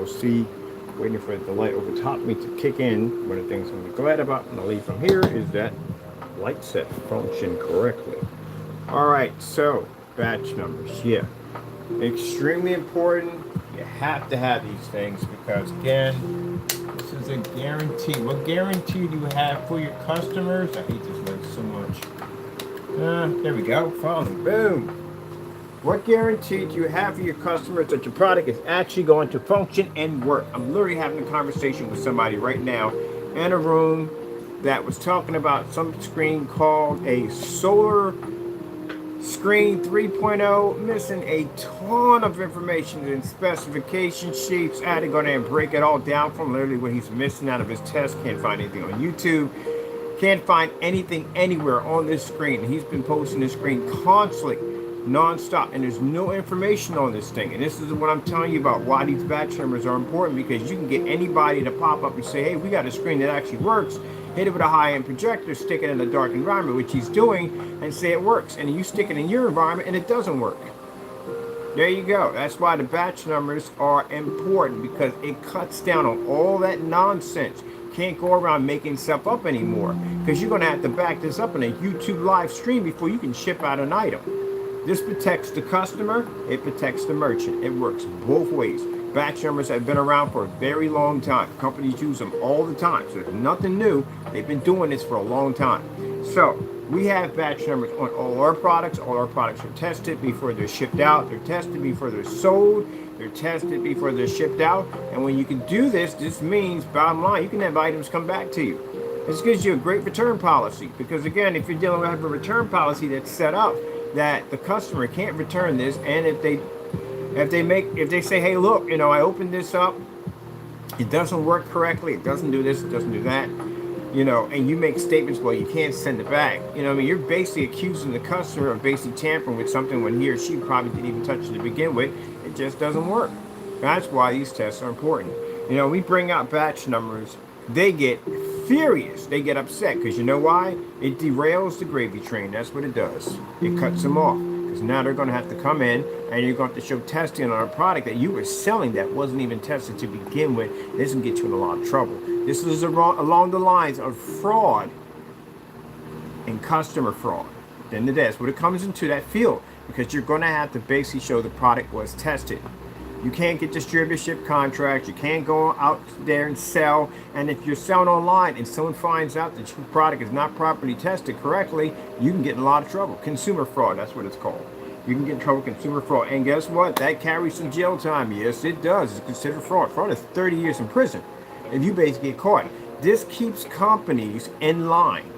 LC, waiting for the light over top me to kick in. One of the things I'm glad about when I leave from here is that light set function correctly. All right, so batch numbers, yeah, extremely important. You have to have these things because again, this is a guarantee. What guarantee do you have for your customers? I hate this link so much. There we go. Finally, boom. What guarantee do you have for your customers that your product is actually going to function and work? I'm literally having a conversation with somebody right now in a room that was talking about some screen called a solar screen 3.0, missing a ton of information and specification sheets. I had to go there and break it all down from literally what he's missing out of his test. Can't find anything on YouTube. Can't find anything anywhere on this screen. He's been posting this screen constantly, non-stop, and there's no information on this thing. And this is what I'm telling you about why these batch numbers are important, because you can get anybody to pop up and say, hey, we got a screen that actually works, hit it with a high-end projector, stick it in a dark environment, which he's doing, and say it works. And you stick it in your environment and it doesn't work. There you go. That's why the batch numbers are important, because it cuts down on all that nonsense. Can't go around making stuff up anymore, because you're going to have to back this up in a YouTube live stream before you can ship out an item. This protects the customer, it protects the merchant. It works both ways. Batch numbers have been around for a very long time. Companies use them all the time, so it's nothing new. They've been doing this for a long time. So we have batch numbers on all our products. All our products are tested before they're shipped out. They're tested before they're sold. They're tested before they're shipped out. And when you can do this, this means, bottom line, you can have items come back to you. This gives you a great return policy, because again, if you're dealing with a return policy that's set up that the customer can't return this, and if they say, hey, look, you know, I opened this up, it doesn't work correctly, it doesn't do this, it doesn't do that, you know, and you make statements, well, you can't send it back. You know, I mean, you're basically accusing the customer of basically tampering with something when he or she probably didn't even touch it to begin with. It just doesn't work. That's why these tests are important. You know, we bring out batch numbers, they get furious, they get upset, because you know why? It derails the gravy train. That's what it does. It cuts them off, because now they're going to have to come in and you're going to show testing on a product that you were selling that wasn't even tested to begin with. This can get you in a lot of trouble. This is along the lines of fraud and customer fraud. At the end of the day, that's what it comes into, that field, because you're going to have to basically show the product was tested. You can't get distributorship contracts. You can't go out there and sell. And if you're selling online and someone finds out that your product is not properly tested correctly, you can get in a lot of trouble. Consumer fraud, that's what it's called. You can get in trouble with consumer fraud. And guess what? That carries some jail time. Yes, it does. It's considered fraud. Fraud is 30 years in prison if you basically get caught. This keeps companies in line.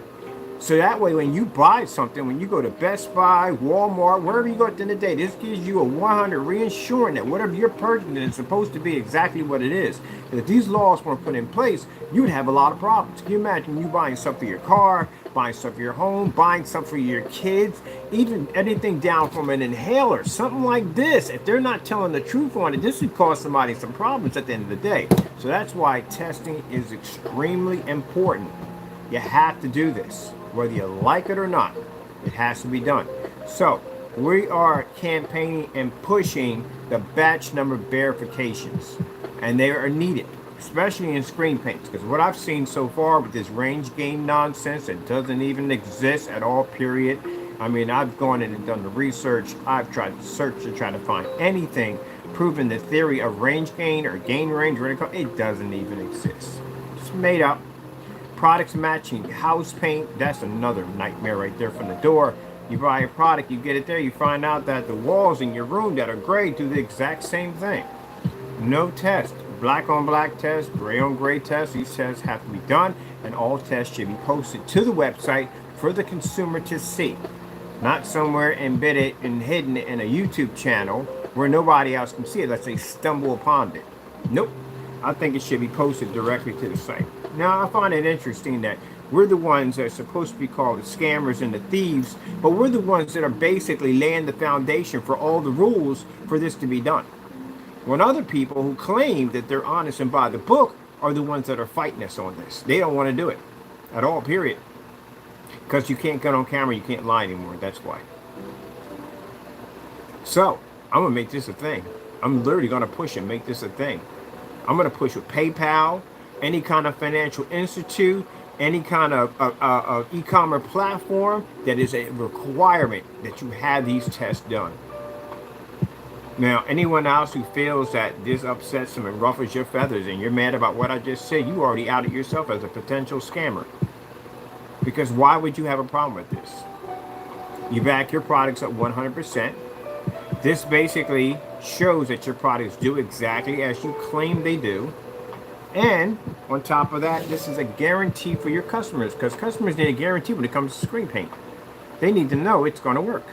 So that way, when you buy something, when you go to Best Buy, Walmart, wherever you go at the end of the day, this gives you a 100 reassuring that whatever you're purchasing is supposed to be exactly what it is. And if these laws weren't put in place, you would have a lot of problems. Can you imagine you buying stuff for your car, buying stuff for your home, buying stuff for your kids, even anything down from an inhaler, something like this? If they're not telling the truth on it, this would cause somebody some problems at the end of the day. So that's why testing is extremely important. You have to do this. Whether you like it or not, it has to be done. So we are campaigning and pushing the batch number verifications, and they are needed, especially in screen paints, because what I've seen so far with this range gain nonsense that doesn't even exist at all, period. I mean, I've gone in and done the research. I've tried to search to try to find anything proving the theory of range gain or gain range, it doesn't even exist. It's made up. Products matching house paint, that's another nightmare right there from the door. You buy a product, you get it there, you find out that the walls in your room that are gray do the exact same thing. No test. Black on black test, gray on gray test. These tests have to be done, and all tests should be posted to the website for the consumer to see. Not somewhere embedded and hidden in a YouTube channel where nobody else can see it unless they stumble upon it. Nope. I think it should be posted directly to the site. Now, I find it interesting that we're the ones that are supposed to be called the scammers and the thieves, but we're the ones that are basically laying the foundation for all the rules for this to be done. When other people who claim that they're honest and by the book are the ones that are fighting us on this. They don't want to do it at all, period. Because you can't get on camera, you can't lie anymore, that's why. So, I'm going to make this a thing. I'm literally going to push and make this a thing. I'm going to push with PayPal, any kind of financial institute, any kind of e-commerce platform that is a requirement that you have these tests done. Now, anyone else who feels that this upsets them and ruffles your feathers and you're mad about what I just said, you already outed yourself as a potential scammer. Because why would you have a problem with this? You back your products up 100%. This basically shows that your products do exactly as you claim they do. And on top of that, this is a guarantee for your customers, because customers need a guarantee when it comes to screen paint. They need to know it's going to work.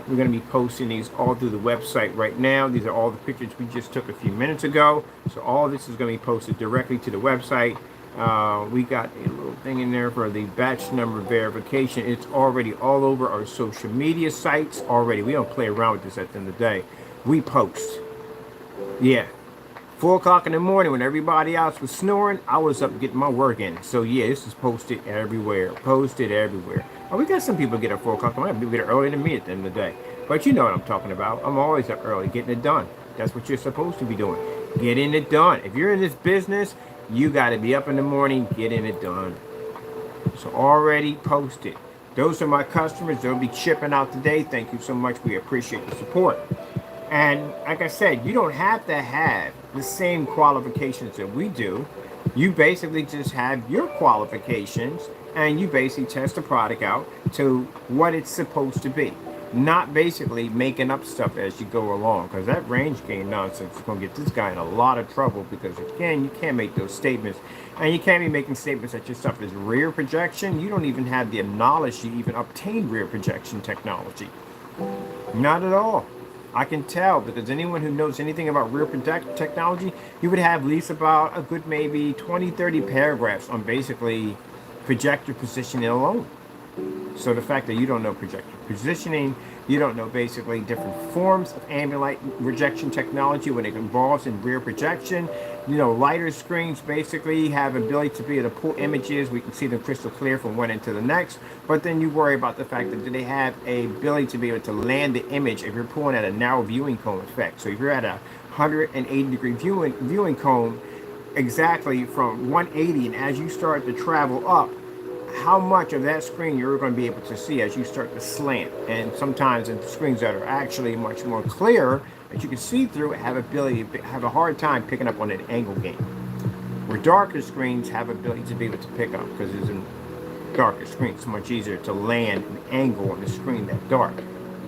We're going to be posting these all through the website right now. These are all the pictures we just took a few minutes ago. So all this is going to be posted directly to the website. We got a little thing in there for the batch number verification. It's already all over our social media sites already. We don't play around with this at the end of the day. We post. Yeah. 4 o'clock in the morning when everybody else was snoring, I was up getting my work in. So yeah, this is posted everywhere. Posted everywhere. Oh, we got some people get at 4 o'clock in the morning. People get it earlier than me at the end of the day. But you know what I'm talking about. I'm always up early, getting it done. That's what you're supposed to be doing. Getting it done. If you're in this business, you got to be up in the morning, getting it done. So already posted. Those are my customers. They'll be shipping out today. Thank you so much. We appreciate the support. And like I said, you don't have to have the same qualifications that we do. You basically just have your qualifications and you basically test the product out to what it's supposed to be. Not basically making up stuff as you go along, because that range gain nonsense is going to get this guy in a lot of trouble, because again, you can't make those statements. And you can't be making statements that your stuff is rear projection. You don't even have the knowledge to even obtain rear projection technology. Not at all. I can tell, because anyone who knows anything about rear project technology, you would have at least about a good maybe 20-30 paragraphs on basically projector positioning alone. So the fact that you don't know projector positioning, you don't know basically different forms of ambient light rejection technology when it involves in rear projection. You know, lighter screens basically have ability to be able to pull images. We can see them crystal clear from one end to the next. But then you worry about the fact that do they have a ability to be able to land the image if you're pulling at a narrow viewing cone effect. So if you're at a 180-degree viewing cone, exactly from 180, and as you start to travel up, how much of that screen you're going to be able to see as you start to slant. And sometimes the screens that are actually much more clear that you can see through have a hard time picking up on an angle gain. Where darker screens have ability to be able to pick up, because it's in darker screens. It's much easier to land an angle on the screen that dark.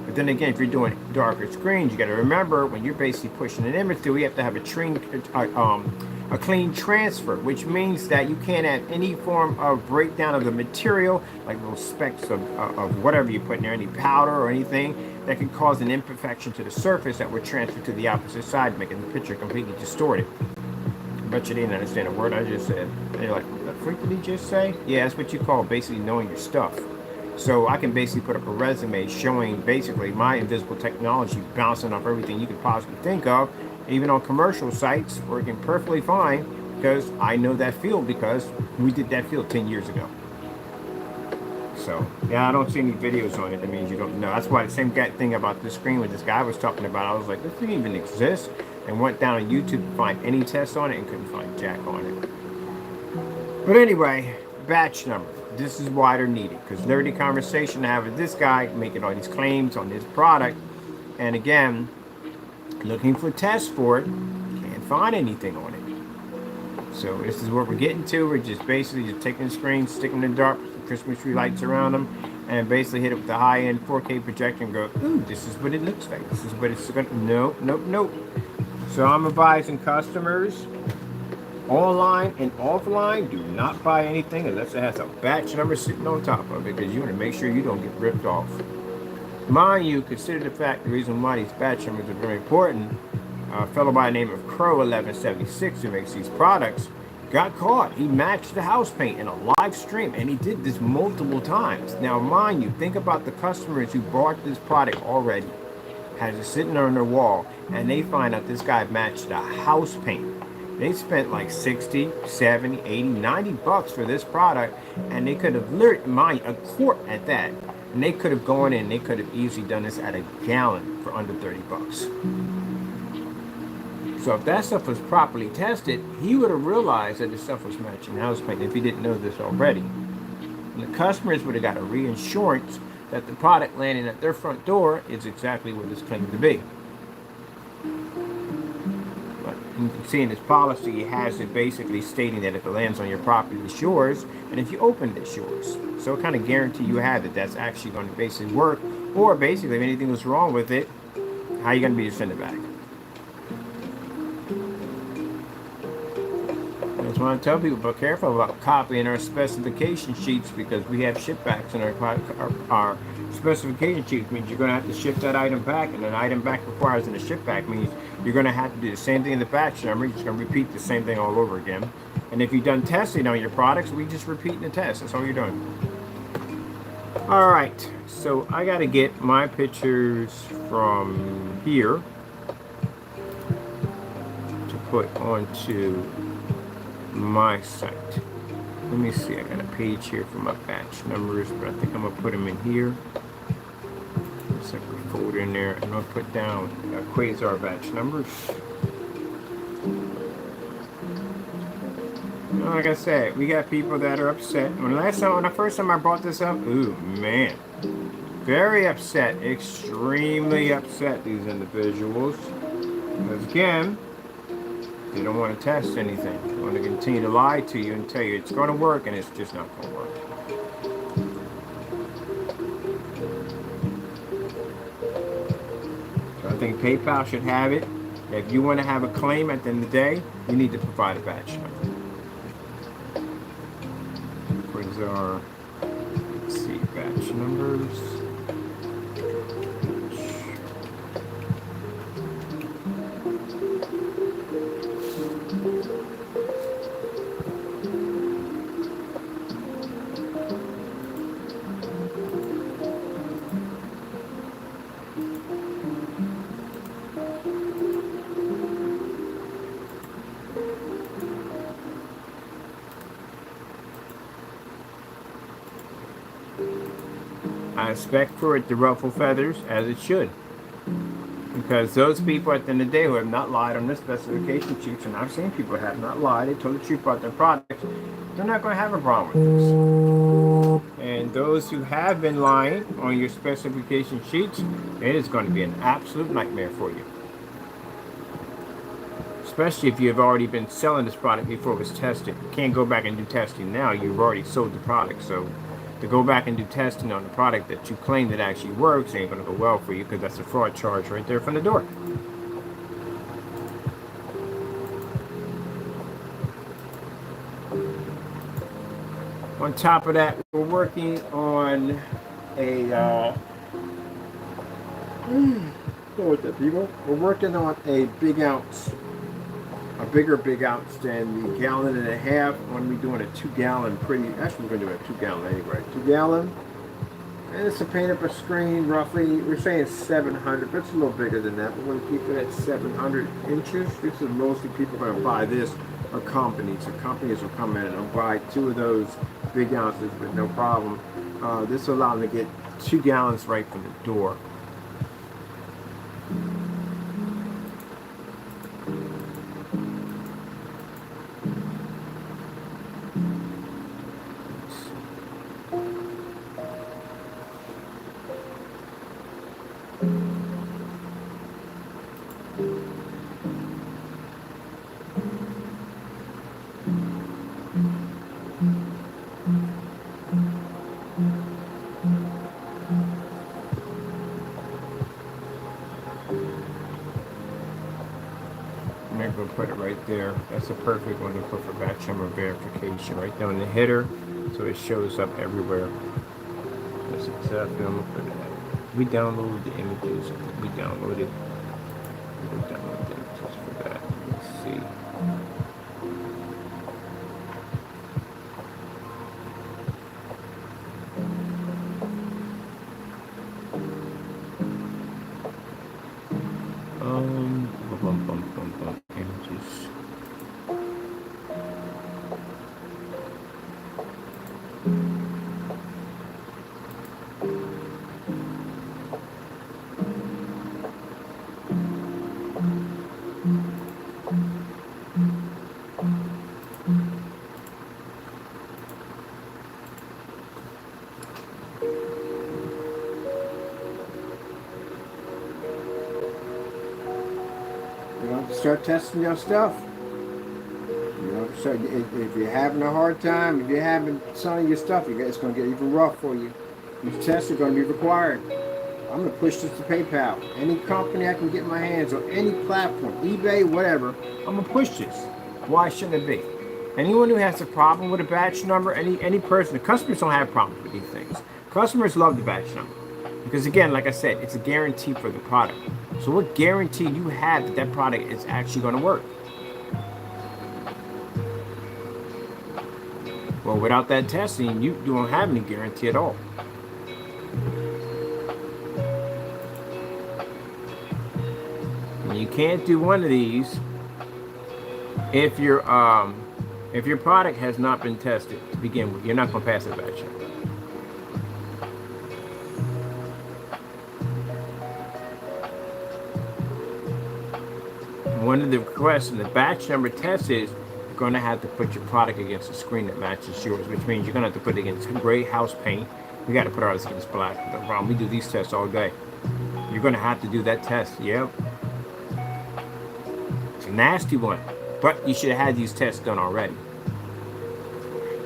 But then again, if you're doing darker screens, you got to remember when you're basically pushing an image through, you have to have a clean transfer, which means that you can't have any form of breakdown of the material, like little specks of whatever you put in there, any powder or anything that could cause an imperfection to the surface that would transfer to the opposite side, making the picture completely distorted. I bet you didn't understand a word I just said. And you're like, what the freak did he just say? Yeah, that's what you call basically knowing your stuff. So I can basically put up a resume showing basically my invisible technology bouncing off everything you could possibly think of, even on commercial sites, working perfectly fine, because I know that field, because we did that field 10 years ago. So, yeah, I don't see any videos on it. That means you don't know. That's why the same thing about this screen with this guy was talking about. I was like, this thing even exists, and went down on YouTube to find any tests on it and couldn't find jack on it. But anyway, batch number. This is why they're needed, because nerdy conversation to have with this guy making all these claims on this product, and again, looking for tests for it, can't find anything on it. So this is what we're getting to. We're just basically just taking the screen, sticking them in the dark, with the Christmas tree lights around them, and basically hit it with the high-end 4K projector and go, ooh, this is what it looks like. This is what it's going to, nope. So I'm advising customers, online and offline, do not buy anything unless it has a batch number sitting on top of it, because you want to make sure you don't get ripped off. Mind you, consider the fact the reason why these batch numbers are very important. A fellow by the name of Crow 1176 who makes these products got caught. He matched the house paint in a live stream, and he did this multiple times. Now mind you, think about the customers who bought this product already, has it sitting on their wall, and they find out this guy matched the house paint. They spent like 60, 70, 80, 90 bucks for this product, and they could have literally, mind a quart at that, And they could have gone in, they could have easily done this at a gallon for under 30 bucks. So if that stuff was properly tested, he would have realized that the stuff was matching house paint if he didn't know this already. And the customers would have got a reinsurance that the product landing at their front door is exactly what it's claimed to be. But you can see in his policy, he has it basically stating that if it lands on your property, it's yours, and if you open it, it's yours. So it kind of guarantee you have that that's actually going to basically work, or basically if anything was wrong with it, how are you going to be to send it back? That's why I tell people, be careful about copying our specification sheets, because we have ship backs in our specification sheets. Means you're going to have to ship that item back, and an item back requires in a ship back means you're going to have to do the same thing in the batch number. You're just going to repeat the same thing all over again. And if you've done testing on your products, we just repeat the test. That's all you're doing. All right, so I got to get my pictures from here to put onto my site. Let me see, I got a page here for my batch numbers, but I think I'm gonna put them in here. Separate folder in there, and I'm gonna put down Quasar batch numbers. Like I said, we got people that are upset. When the first time I brought this up, ooh man, very upset, extremely upset, these individuals. Because again, they don't want to test anything. They want to continue to lie to you and tell you it's going to work, and it's just not going to work. So I think PayPal should have it. If you want to have a claim at the end of the day, you need to provide a batch number. Quasar, let's see, batch numbers. I expect for it to ruffle feathers, as it should. Because those people at the end of the day who have not lied on their specification sheets, and I've seen people who have not lied, they told the truth about their products, they're not going to have a problem with this. And those who have been lying on your specification sheets, it is going to be an absolute nightmare for you. Especially if you have already been selling this product before it was tested. You can't go back and do testing now. You've already sold the product. So to go back and do testing on the product that you claim that actually works ain't going to go well for you, because that's a fraud charge right there from the door. On top of that, we're working on a we're working on a big ounce, a bigger big ounce than the gallon and a half. When we're doing a 2 gallon, actually we're going to do a 2 gallon anyway. 2 gallon, and it's a paint up a screen roughly. We're saying 700, but it's a little bigger than that. We're going to keep it at 700 inches. This is mostly people going to buy this are companies. So companies will come in and buy 2 of those big ounces with no problem. This will allow them to get 2 gallons right from the door. I'm going to put it right there. That's a perfect one to put for batch number verification. Right down in the header, so it shows up everywhere. That's exactly I'm going to put it at. We downloaded the images. We downloaded the images for that. Let's see. Images. start testing your stuff. So if you're having a hard time, if you're having some of your stuff, it's going to get even rough for you. These tests are going to be required. I'm going to push this to PayPal. Any company I can get my hands on, any platform, eBay, whatever, I'm going to push this. Why shouldn't it be? Anyone who has a problem with a batch number, any person, the customers don't have problems with these things. Customers love the batch number. Because again, like I said, it's a guarantee for the product. So what guarantee do you have that that product is actually going to work? Well, without that testing, you don't have any guarantee at all. And you can't do one of these if your product has not been tested to begin with. You're not going to pass that batch check. One of the requests in the batch number test is you're going to have to put your product against a screen that matches yours, which means you're going to have to put it against gray house paint. We got to put ours against black. No problem. We do these tests all day. You're going to have to do that test. Yep. It's a nasty one, but you should have had these tests done already.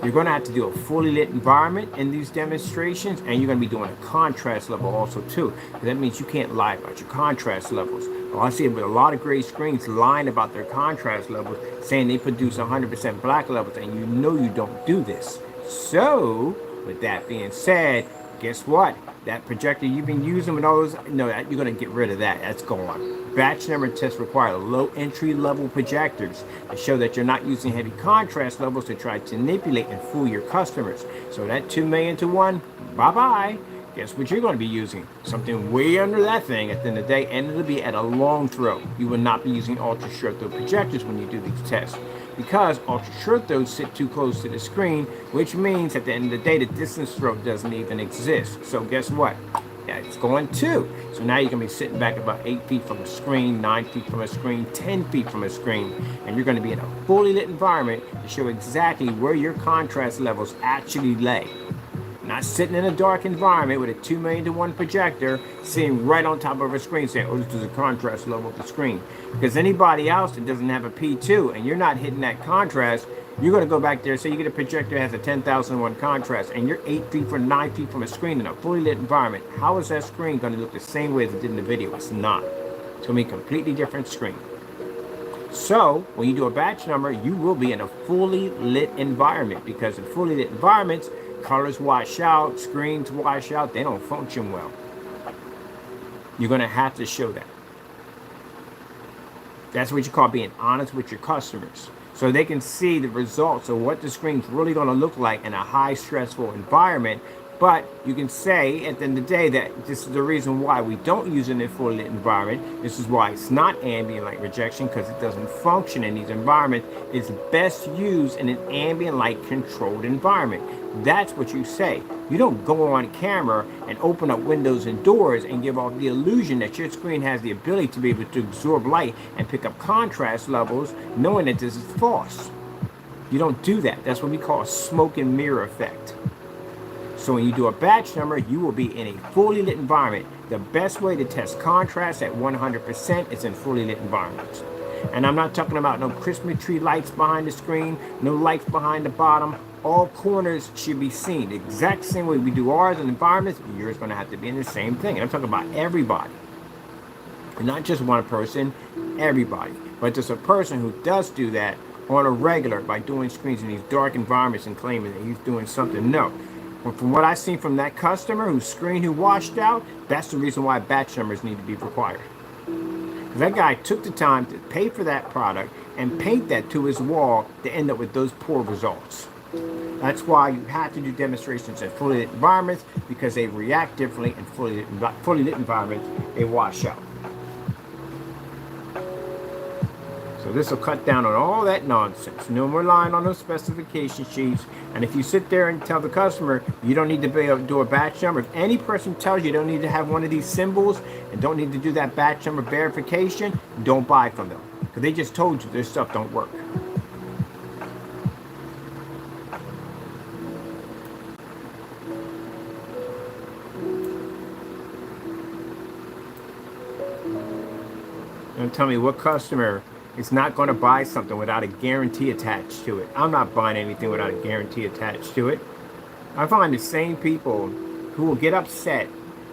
You're going to have to do a fully lit environment in these demonstrations, and you're going to be doing a contrast level also too. That means you can't lie about your contrast levels. Well, I see a lot of gray screens lying about their contrast levels, saying they produce 100% black levels, and you know you don't do this. So, with that being said, guess what? That projector you've been using with all those, no, you're going to get rid of that. That's gone. Batch number tests require low entry level projectors to show that you're not using heavy contrast levels to try to manipulate and fool your customers. So that 2 million to 1, bye-bye. Guess what you're going to be using? Something way under that thing at the end of the day, and it'll be at a long throw. You will not be using ultra short throw projectors when you do these tests, because ultra short throws sit too close to the screen, which means at the end of the day the distance throw doesn't even exist. So guess what? Yeah, it's going 2. So now you're going to be sitting back about 8 feet from a screen, 9 feet from a screen, 10 feet from a screen, and you're going to be in a fully lit environment to show exactly where your contrast levels actually lay. Not sitting in a dark environment with a 2 million to 1 projector sitting right on top of a screen saying, oh, this is the contrast level of the screen. Because anybody else that doesn't have a P2 and you're not hitting that contrast, you're going to go back there and say you get a projector that has a 10,001 contrast and you're 8 feet or 9 feet from a screen in a fully lit environment. How is that screen going to look the same way as it did in the video? It's not. It's going to be a completely different screen. So when you do a batch number, you will be in a fully lit environment, because in fully lit environments, colors wash out, screens wash out, they don't function well. You're going to have to show that. That's what you call being honest with your customers, so they can see the results of what the screen's really going to look like in a high stressful environment. But you can say at the end of the day that this is the reason why we don't use it in a fully lit environment. This is why it's not ambient light rejection, because it doesn't function in these environments. It's best used in an ambient light controlled environment. That's what you say. You don't go on camera and open up windows and doors and give off the illusion that your screen has the ability to be able to absorb light and pick up contrast levels, knowing that this is false. You don't do that. That's what we call a smoke and mirror effect. So when you do a batch number, you will be in a fully lit environment. The best way to test contrast at 100% is in fully lit environments. And I'm not talking about no Christmas tree lights behind the screen, no lights behind the bottom. All corners should be seen. The exact same way we do ours in environments, yours is going to have to be in the same thing. And I'm talking about everybody. And not just one person, everybody. But just a person who does do that on a regular by doing screens in these dark environments and claiming that he's doing something. No. But from what I've seen from that customer whose screen who washed out, that's the reason why batch numbers need to be required. Because that guy took the time to pay for that product and paint that to his wall to end up with those poor results. That's why you have to do demonstrations in fully lit environments, because they react differently in fully lit environments. They wash out. So this will cut down on all that nonsense. No more lying on those specification sheets. And if you sit there and tell the customer you don't need to be able to do a batch number, if any person tells you don't need to have one of these symbols and don't need to do that batch number verification, don't buy from them, because they just told you their stuff don't work. And tell me what customer is not going to buy something without a guarantee attached to it. I'm not buying anything without a guarantee attached to it. I find the same people who will get upset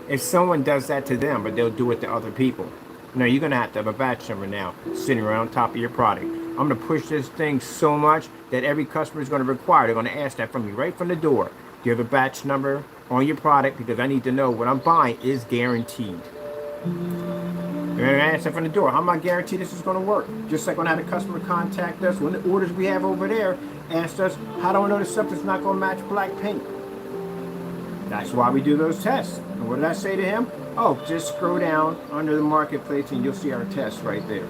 if someone does that to them, but they'll do it to other people. No, you're going to have a batch number now sitting right on top of your product. I'm going to push this thing so much that every customer is going to require. They're going to ask that from me right from the door. Do you have a batch number on your product? Because I need to know what I'm buying is guaranteed. They're going to ask that from the door. How am I guaranteed this is going to work? Just like when I had a customer contact us, when the orders we have over there asked us, how do I know this stuff is not going to match black paint? That's why we do those tests. And what did I say to him? Oh, just scroll down under the marketplace and you'll see our tests right there.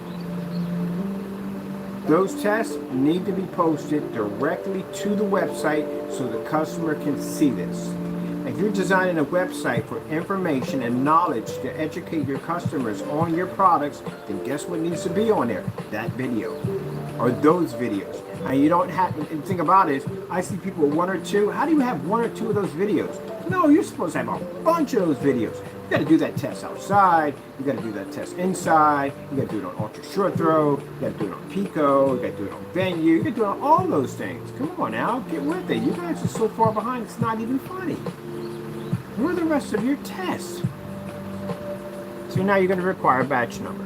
Those tests need to be posted directly to the website so the customer can see this. If you're designing a website for information and knowledge to educate your customers on your products, then guess what needs to be on there? That video or those videos. And you don't have, and the thing about it is, I see people with one or two. How do you have one or two of those videos? No, you're supposed to have a bunch of those videos. You got to do that test outside. You got to do that test inside. You got to do it on ultra short throw. You got to do it on Pico. You got to do it on Venue. You got to do it on all those things. Come on now, get with it. You guys are so far behind, it's not even funny. Where are the rest of your tests? So now you're going to require a batch number.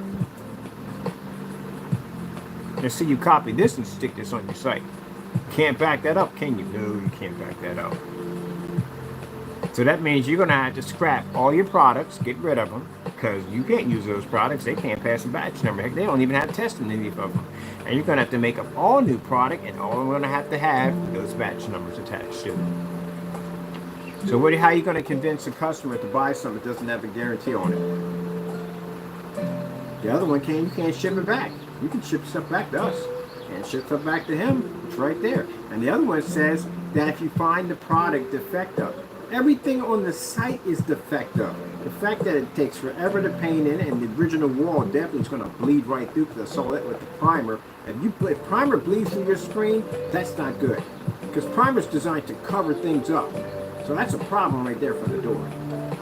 Let's see you copy this and stick this on your site. Can't back that up, can you? No, you can't back that up. So that means you're going to have to scrap all your products, get rid of them, because you can't use those products. They can't pass a batch number. Heck, they don't even have testing any of them. And you're going to have to make up all new product, and all we're going to have those batch numbers attached to them. So how are you going to convince a customer to buy something that doesn't have a guarantee on it? The other one you can't ship it back. You can ship stuff back to us and ship stuff back to him. It's right there. And the other one says that if you find the product defective, everything on the site is defective. The fact that it takes forever to paint in and the original wall definitely is going to bleed right through because I saw that with the primer. If primer bleeds through your screen, that's not good. Because primer is designed to cover things up. So that's a problem right there for the door.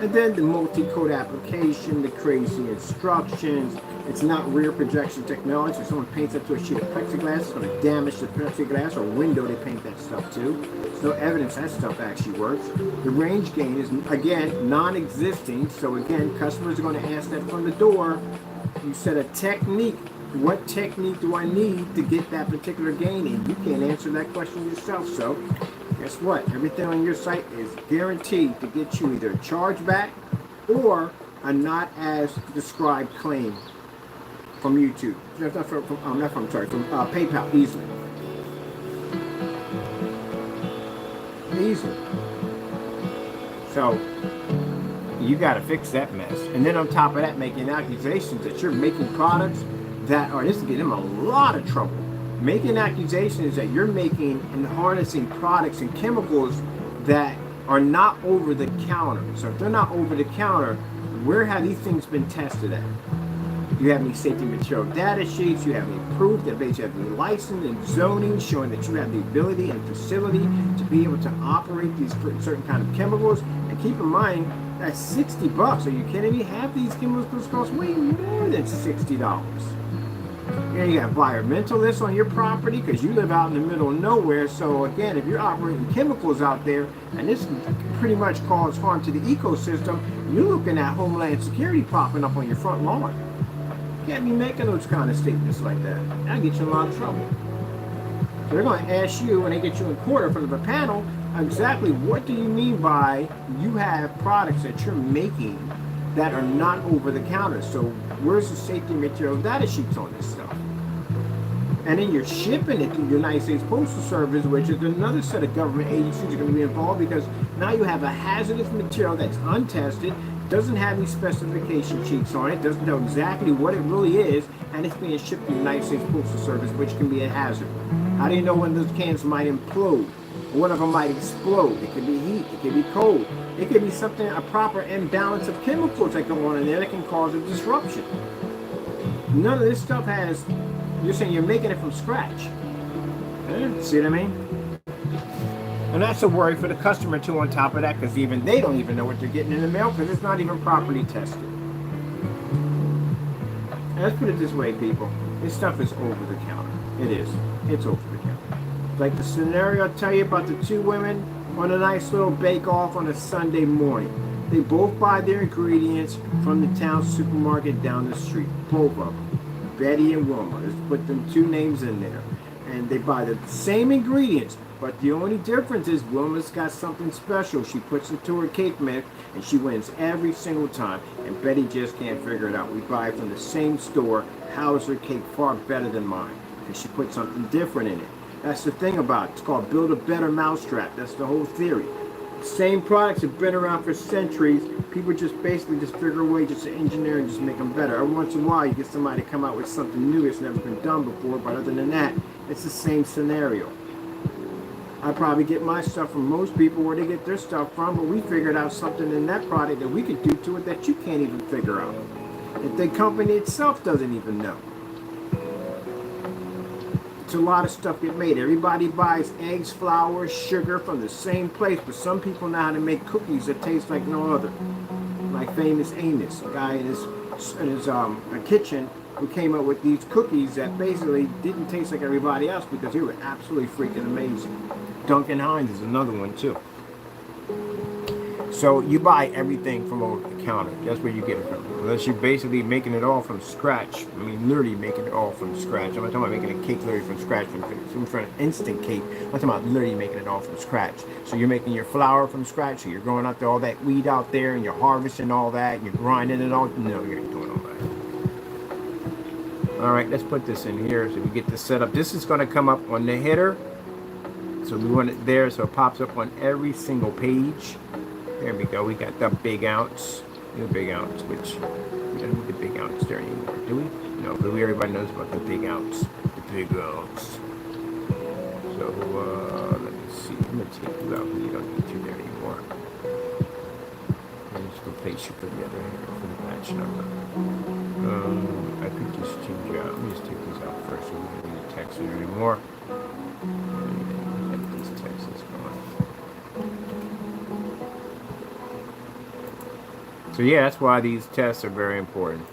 And then the multi-coat application, the crazy instructions. It's not rear projection technology. If someone paints up to a sheet of plexiglass, it's going to damage the plexiglass or window they paint that stuff to. There's no evidence that stuff actually works. The range gain is, again, non-existing. So again, customers are going to ask that from the door. You said a technique. What technique do I need to get that particular gain? And you can't answer that question yourself. So guess what? Everything on your site is guaranteed to get you either a chargeback or a not as described claim from YouTube. From PayPal, easily. Easily. So you got to fix that mess. And then on top of that, making accusations that you're making products that are, this will get them a lot of trouble. Making accusations that you're making and harnessing products and chemicals that are not over the counter. So if they're not over the counter, where have these things been tested at? Do you have any safety material data sheets? You have any proof that you have any license and zoning showing that you have the ability and facility to be able to operate these certain kind of chemicals? And keep in mind, that's $60. Are you kidding me? Half these chemicals cost way more than $60. And you got environmentalists on your property because you live out in the middle of nowhere. So again, if you're operating chemicals out there and this can pretty much cause harm to the ecosystem, you're looking at Homeland Security popping up on your front lawn. You can't be making those kind of statements like that. That'll get you in a lot of trouble. So they're going to ask you when they get you in court in front of a panel, exactly what do you mean by you have products that you're making that are not over the counter? So where's the safety material data sheets on this stuff? And then you're shipping it to the United States Postal Service, which is another set of government agencies that are going to be involved because now you have a hazardous material that's untested, doesn't have any specification sheets on it, doesn't know exactly what it really is, and it's being shipped to the United States Postal Service, which can be a hazard. How do you know when those cans might implode? One of them might explode. It could be heat. It could be cold. It could be something, a proper imbalance of chemicals that go on in there that can cause a disruption. None of this stuff has, you're saying you're making it from scratch. See what I mean? And that's a worry for the customer too on top of that, because even they don't even know what they're getting in the mail because it's not even properly tested. let's put it this way, people. This stuff is over the counter. It is. It's over the counter. Like the scenario I tell you about the two women on a nice little bake-off on a Sunday morning. They both buy their ingredients from the town supermarket down the street. Both of them. Betty and Wilma. Let's put them two names in there. And they buy the same ingredients, but the only difference is Wilma's got something special she puts into her cake mix, and she wins every single time, and Betty just can't figure it out. We buy it from the same store. How is her cake far better than mine? Because she put something different in it. That's the thing about it. It's called build a better mousetrap. That's the whole theory. Same products have been around for centuries. People just basically just figure a way just to engineer and just make them better. Every once in a while you get somebody to come out with something new that's never been done before, but other than that, it's the same scenario. I probably get my stuff from most people where they get their stuff from, but we figured out something in that product that we could do to it that you can't even figure out. That the company itself doesn't even know. It's a lot of stuff get made. Everybody buys eggs, flour, sugar from the same place, but some people know how to make cookies that taste like no other. Like Famous Amos, a guy in his kitchen who came up with these cookies that basically didn't taste like everybody else because they were absolutely freaking amazing. Duncan Hines is another one too. So you buy everything from over the counter. That's where you get it from. Unless you're basically making it all from scratch. I mean, literally making it all from scratch. I'm not talking about making a cake literally from scratch, from an instant cake. I'm talking about literally making it all from scratch. So you're making your flour from scratch. So you're growing out there all that wheat out there, and you're harvesting all that, and you're grinding it all. No, you ain't doing all that. All right, let's put this in here so we get this set up. This is going to come up on the header. So we want it there so it pops up on every single page. There we go. We got the big ounce. The big ounce, which we don't need the big ounce there anymore, do we? No, but everybody knows about the big ounce. The big ounce. So, let me see. I'm going to take you out. You don't need you there anymore. I'm just going to place you together here for the batch number. I could just change you out. Let me just take these out first so we don't need the text there anymore. Get these texts going. So yeah, that's why these tests are very important.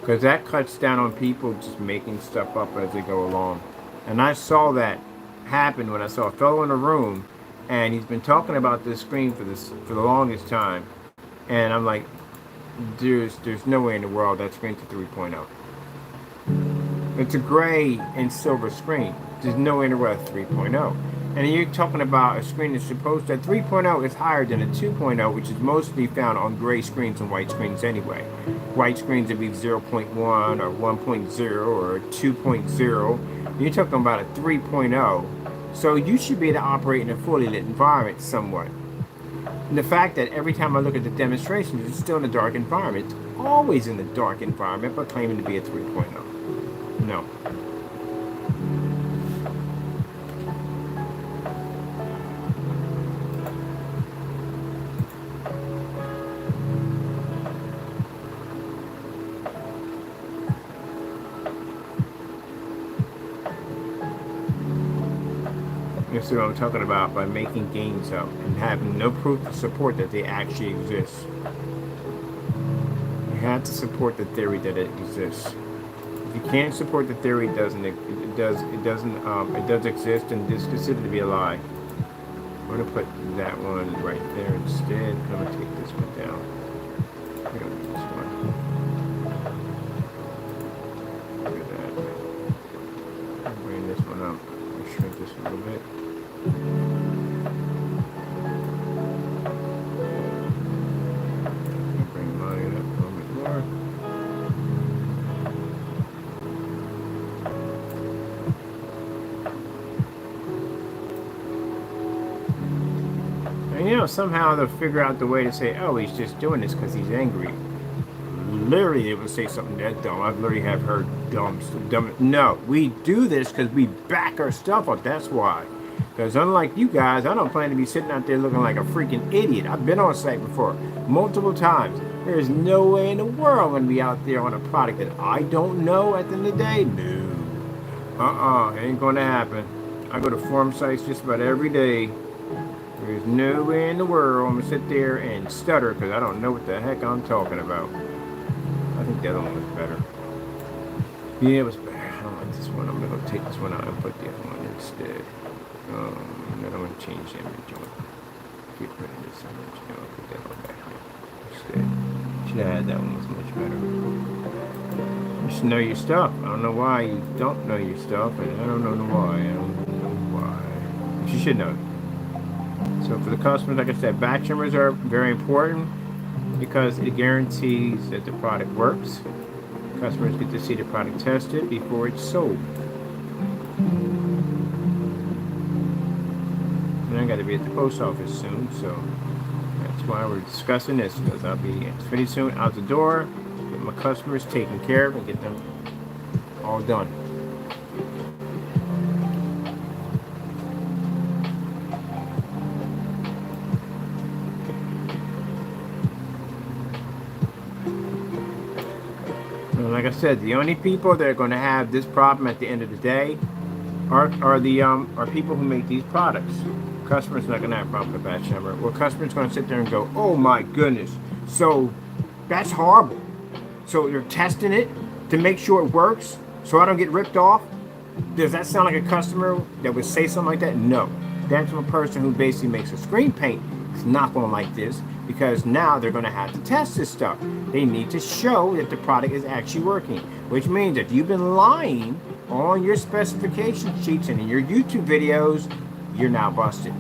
Because that cuts down on people just making stuff up as they go along. And I saw that happen when I saw a fellow in a room and he's been talking about this screen for the longest time. And I'm like, there's no way in the world that screen's a 3.0. It's a gray and silver screen. There's no way in the world it's 3.0. And you're talking about a screen that's supposed to, 3.0 is higher than a 2.0, which is mostly found on gray screens and white screens anyway. White screens would be 0.1 or 1.0 or 2.0. You're talking about a 3.0. So you should be able to operate in a fully lit environment somewhat. And the fact that every time I look at the demonstrations, it's still in a dark environment. It's always in a dark environment, but claiming to be a 3.0. No. You see what I'm talking about by making games up and having no proof to support that they actually exist. You have to support the theory that it exists. If you can't support the theory, it does exist, and it's considered to be a lie. I'm gonna put that one right there instead. I'm gonna take this one down. We don't need this one. Look at that. I'll bring this one up. I'll shrink this a little bit. Bring mine up a little bit more. And you know, somehow they'll figure out the way to say, oh, he's just doing this because he's angry. Literally, they would say something that dumb. I've literally have heard dumb. No, we do this because we back our stuff up. That's why. Because unlike you guys, I don't plan to be sitting out there looking like a freaking idiot. I've been on site before, multiple times. There's no way in the world I'm going to be out there on a product that I don't know at the end of the day. No. It ain't going to happen. I go to forum sites just about every day. There's no way in the world I'm going to sit there and stutter because I don't know what the heck I'm talking about. I think the other one was better. Yeah, it was bad. I don't like this one. I'm gonna take this one out and put the other one instead. Then I'm gonna change the image on. Get rid of this image. I'll put that one back here instead. Should have had that one. Was much better. You should know your stuff. I don't know why you don't know your stuff, and I don't know why. I don't know why. But you should know. So for the customers, like I said, batch numbers are very important because it guarantees that the product works. Customers get to see the product tested before it's sold. And I got to be at the post office soon, so that's why we're discussing this, because I'll be pretty soon out the door, get my customers taken care of and get them all done. And like I said, the only people that are going to have this problem at the end of the day are people who make these products. Customers not going to have a problem with batch number. Well, customers going to sit there and go, oh my goodness, so that's horrible. So you're testing it to make sure it works so I don't get ripped off? Does that sound like a customer that would say something like that? No. That's a person who basically makes a screen paint. It's not going to like this because now they're going to have to test this stuff. They need to show that the product is actually working, which means that you've been lying on your specification sheets and in your YouTube videos, you're now busted.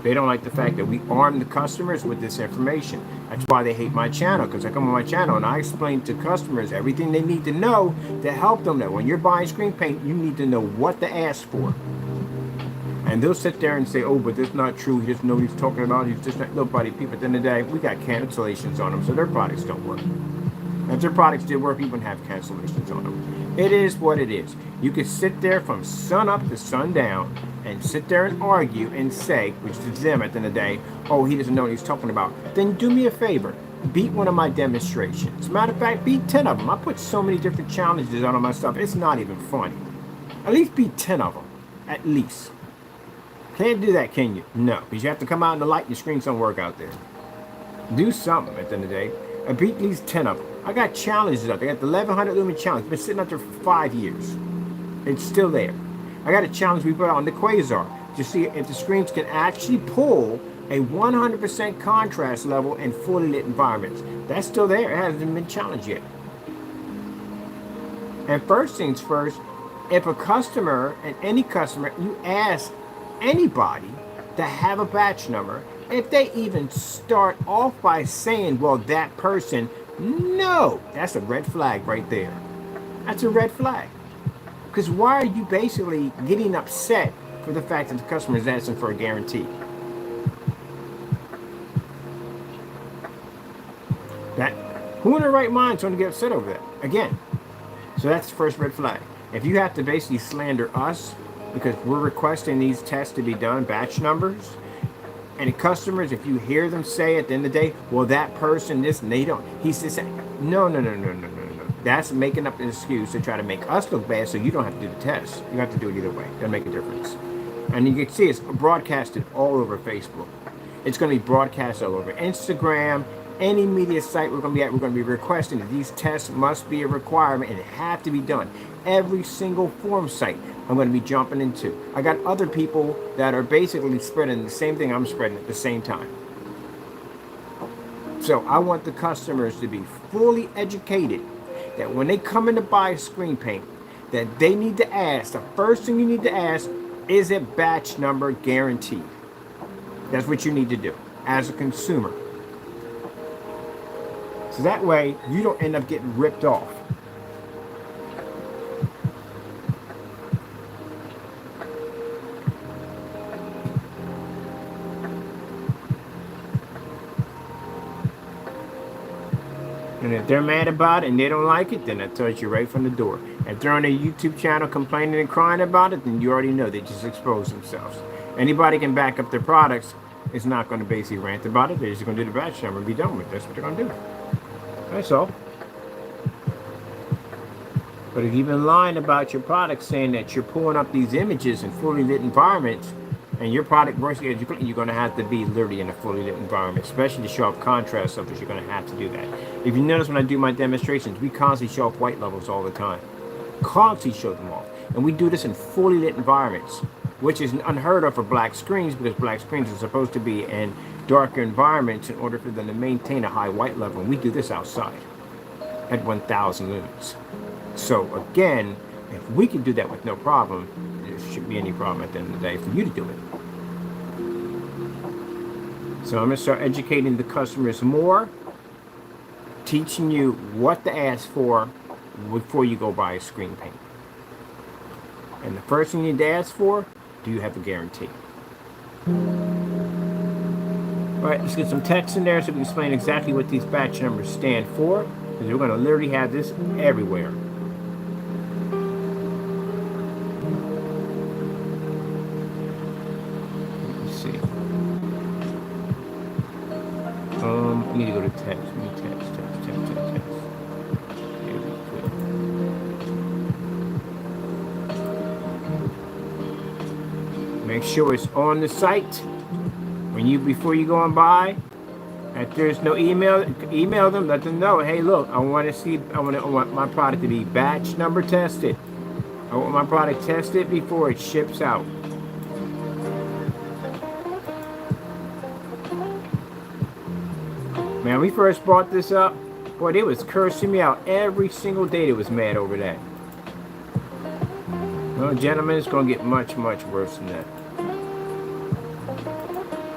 They don't like the fact that we arm the customers with this information. That's why they hate my channel, because I come on my channel and I explain to customers everything they need to know to help them know. When you're buying screen paint, you need to know what to ask for. And they'll sit there and say, oh, but that's not true. He doesn't know what he's talking about. He's just not nobody. People at the end of the day, we got cancellations on them, so their products don't work. If their products did work, we wouldn't have cancellations on them. It is what it is. You could sit there from sun up to sundown and sit there and argue and say, which is them at the end of the day, oh, he doesn't know what he's talking about. Then do me a favor. Beat one of my demonstrations. As a matter of fact, beat 10 of them. I put so many different challenges on my stuff. It's not even funny. At least beat 10 of them. At least. Can't do that, can you? No. Because you have to come out in the light and your screens don't work out there. Do something at the end of the day. I beat at least 10 of them. I got challenges up there. I got the 1100 Lumen challenge. It's been sitting up there for 5 years. It's still there. I got a challenge we put on the Quasar to see if the screens can actually pull a 100% contrast level in fully lit environments. That's still there. It hasn't been challenged yet. And first things first, if a customer, and any customer, you ask anybody to have a batch number, if they even start off by saying, well, that person, no, that's a red flag right there. That's a red flag. Because why are you basically getting upset for the fact that the customer is asking for a guarantee? That, who in their right mind is going to get upset over that? Again, so that's the first red flag. If you have to basically slander us because we're requesting these tests to be done, batch numbers, and the customers, if you hear them say at the end of the day, well, that person, this, and they don't, he's just saying, no. That's making up an excuse to try to make us look bad so you don't have to do the test. You have to do it either way. Doesn't make a difference. And you can see it's broadcasted all over Facebook. It's going to be broadcast all over Instagram, any media site we're going to be at. We're going to be requesting that these tests must be a requirement and have to be done. Every single forum site I'm going to be jumping into. I got other people that are basically spreading the same thing I'm spreading at the same time. So I want the customers to be fully educated that when they come in to buy screen paint, that they need to ask, the first thing you need to ask, is it batch number guaranteed? That's what you need to do as a consumer. So that way you don't end up getting ripped off. And if they're mad about it and they don't like it, then that tells you right from the door. If they're on their YouTube channel complaining and crying about it, then you already know they just exposed themselves. Anybody can back up their products. It's not going to basically rant about it. They're just going to do the batch number and be done with it. That's what they're going to do. That's all. But if you've been lying about your product, saying that you're pulling up these images in fully lit environments, And your product versus you're going to have to be literally in a fully lit environment, especially to show off contrast levels. You're going to have to do that. If you notice when I do my demonstrations, we constantly show off white levels all the time. Constantly show them off. And we do this in fully lit environments, which is unheard of for black screens, because black screens are supposed to be in darker environments in order for them to maintain a high white level. And we do this outside at 1,000 lumens. So again, if we can do that with no problem, there shouldn't be any problem at the end of the day for you to do it. So I'm going to start educating the customers more, teaching you what to ask for before you go buy a screen paint. And the first thing you need to ask for, do you have a guarantee? Alright, let's get some text in there so we can explain exactly what these batch numbers stand for, because we're going to literally have this everywhere. I need to go to text. Text. Here we go. Make sure it's on the site before you go and buy. If there's no email them. Let them know. Hey, look, I want my product to be batch number tested. I want my product tested before it ships out. Man, we first brought this up, boy, they was cursing me out every single day. They was mad over that. Well, gentlemen, it's going to get much, much worse than that.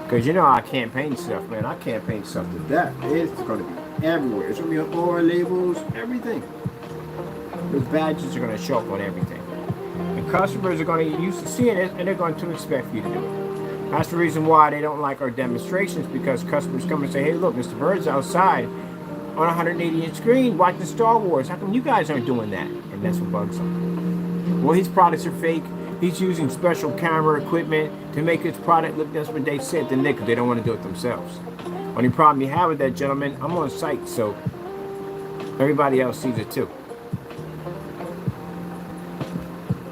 Because you know I can't paint stuff, man. I can't paint stuff to death. It's going to be everywhere. It's going to be on all our labels, everything. Those badges are going to show up on everything. And customers are going to get used to seeing it, and they're going to expect you to do it. That's the reason why they don't like our demonstrations, because customers come and say, hey, look, Mr. Bird's outside on a 180-inch screen watching Star Wars. How come you guys aren't doing that? And that's what bugs them. Well, his products are fake. He's using special camera equipment to make his product look. That's what they said to Nick, because they don't want to do it themselves. Only problem you have with that, gentlemen, I'm on site, so everybody else sees it too.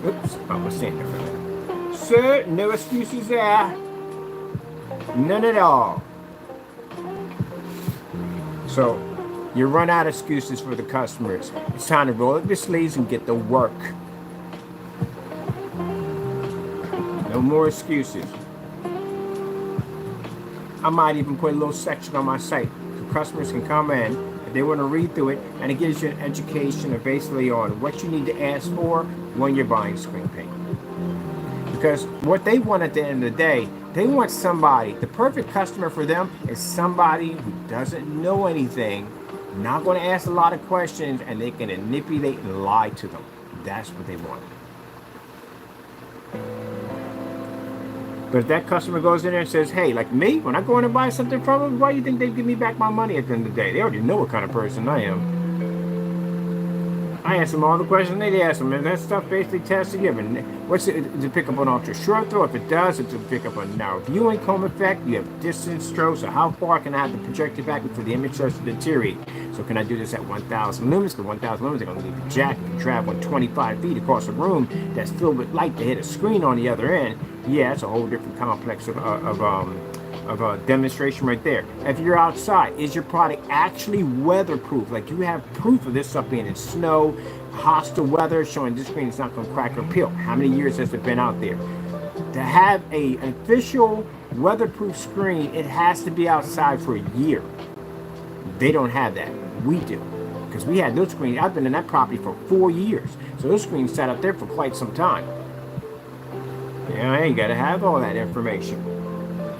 Oops, I was saying that for a minute. Sir, no excuses there. None at all. So, you run out of excuses for the customers. It's time to roll up your sleeves and get to work. No more excuses. I might even put a little section on my site so customers can come in if they want to read through it, and it gives you an education basically on what you need to ask for when you're buying screen paint. Because what they want at the end of the day, they want somebody, the perfect customer for them is somebody who doesn't know anything, not going to ask a lot of questions, and they can manipulate and lie to them. That's what they want. But if that customer goes in there and says, hey, like me, when I go in and buy something from them, why do you think they give me back my money at the end of the day? They already know what kind of person I am. I ask them all the questions they ask them, and that stuff basically tests to give. And what's it? Does it pick up on ultra short throw? If it does, it's to pick up on narrow viewing comb effect. You have distance strokes, so how far can I have the projector back before the image starts to deteriorate? So can I do this at 1,000 lumens? Because 1,000 lumens are going to leave the jack and travel 25 feet across a room that's filled with light to hit a screen on the other end. Yeah, it's a whole different complex of a demonstration right there. If you're outside, is your product actually weatherproof? Like, you have proof of this stuff being in snow, hostile weather, showing this screen is not going to crack or peel. How many years has it been out there? To have an official weatherproof screen, it has to be outside for a year. They don't have that. We do. Because we had those screens. I've been in that property for 4 years. So those screens sat up there for quite some time. Yeah, you got to have all that information.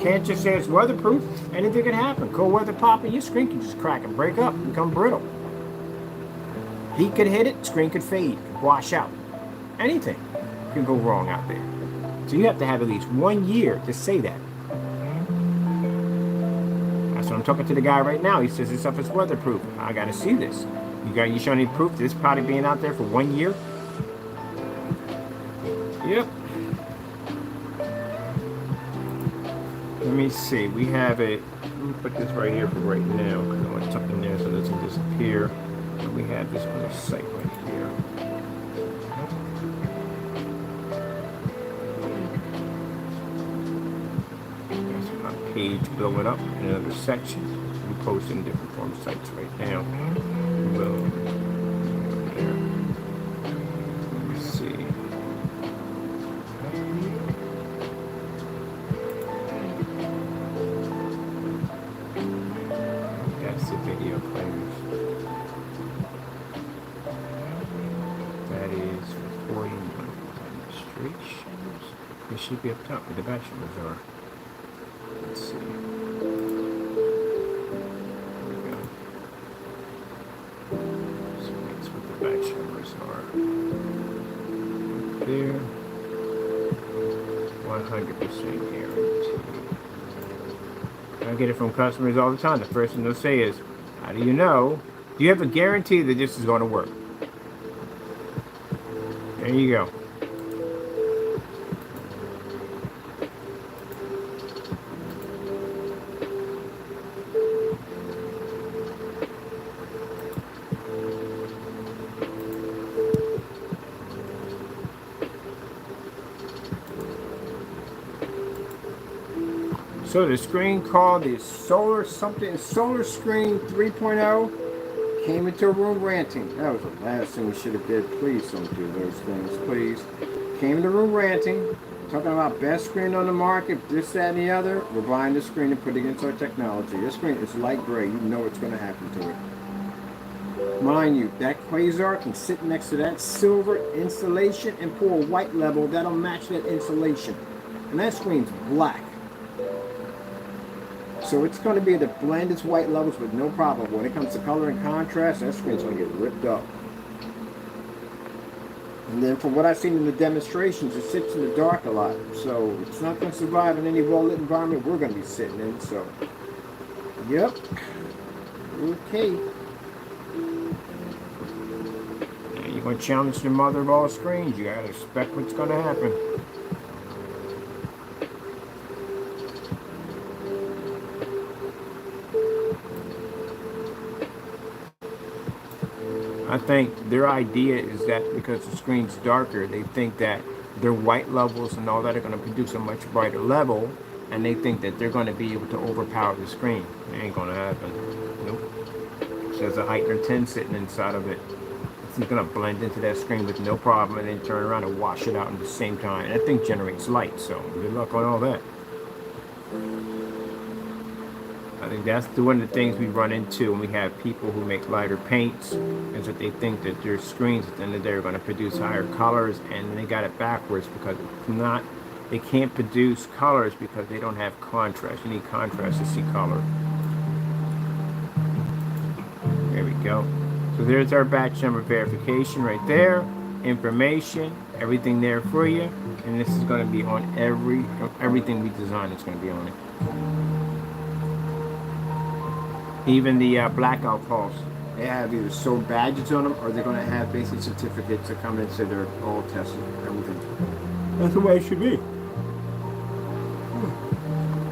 Can't just say it's weatherproof. Anything can happen. Cold weather popping, your screen can just crack and break up, become brittle. Heat could hit it, screen could fade, could wash out. Anything can go wrong out there. So you have to have at least 1 year to say that. That's what I'm talking to the guy right now. He says this stuff is weatherproof. I got to see this. You showing any proof of this product being out there for 1 year? Yep. Let me see. We have it. Let me put this right here for right now because I want to tuck in there so it doesn't disappear. And we have this on the site right here. blow it up in another section. We post in different form sites right now. Well, there. Let me see. That's the video players. That is recording demonstrations. It should be up top where the bachelors are. Let's see. There we go. So that's what the bachelors are. Right there. 100% guarantee. I get it from customers all the time. The first thing they'll say is, how do you know? Do you have a guarantee that this is going to work? There you go. So the screen called the Solar Screen 3.0 came into a room ranting. That was the last thing we should have did. Please don't do those things, please. Came in the room ranting, talking about best screen on the market, this, that, and the other. We're buying the screen and putting it into our technology. This screen is light gray. You know what's going to happen to it. Mind you, that quasar can sit next to that silver insulation and pull a white level that'll match that insulation. And that screen's black. So it's going to be able to blend its white levels with no problem. When it comes to color and contrast, that screen's going to get ripped up. And then from what I've seen in the demonstrations, it sits in the dark a lot. So it's not going to survive in any well-lit environment we're going to be sitting in. So, yep. Okay. You're going to challenge the mother of all screens. You got to expect what's going to happen. I think their idea is that because the screen's darker, they think that their white levels and all that are going to produce a much brighter level, and they think that they're going to be able to overpower the screen. It ain't going to happen. Nope. There's a Heitner 10 sitting inside of it. It's going to blend into that screen with no problem, and then turn around and wash it out at the same time. And that thing generates light, so good luck on all that. I think that's one of the things we run into when we have people who make lighter paints, is that they think that their screens at the end of the day are going to produce higher colors, and they got it backwards because it's not. They can't produce colors because they don't have contrast. You need contrast to see color. There we go. So there's our batch number verification right there. Information, everything there for you, and this is going to be on everything we design. It's going to be on it. Even the black alcohols, they have either sold badges on them, or they're going to have basic certificates that come in and say they're all tested, everything. That's the way it should be.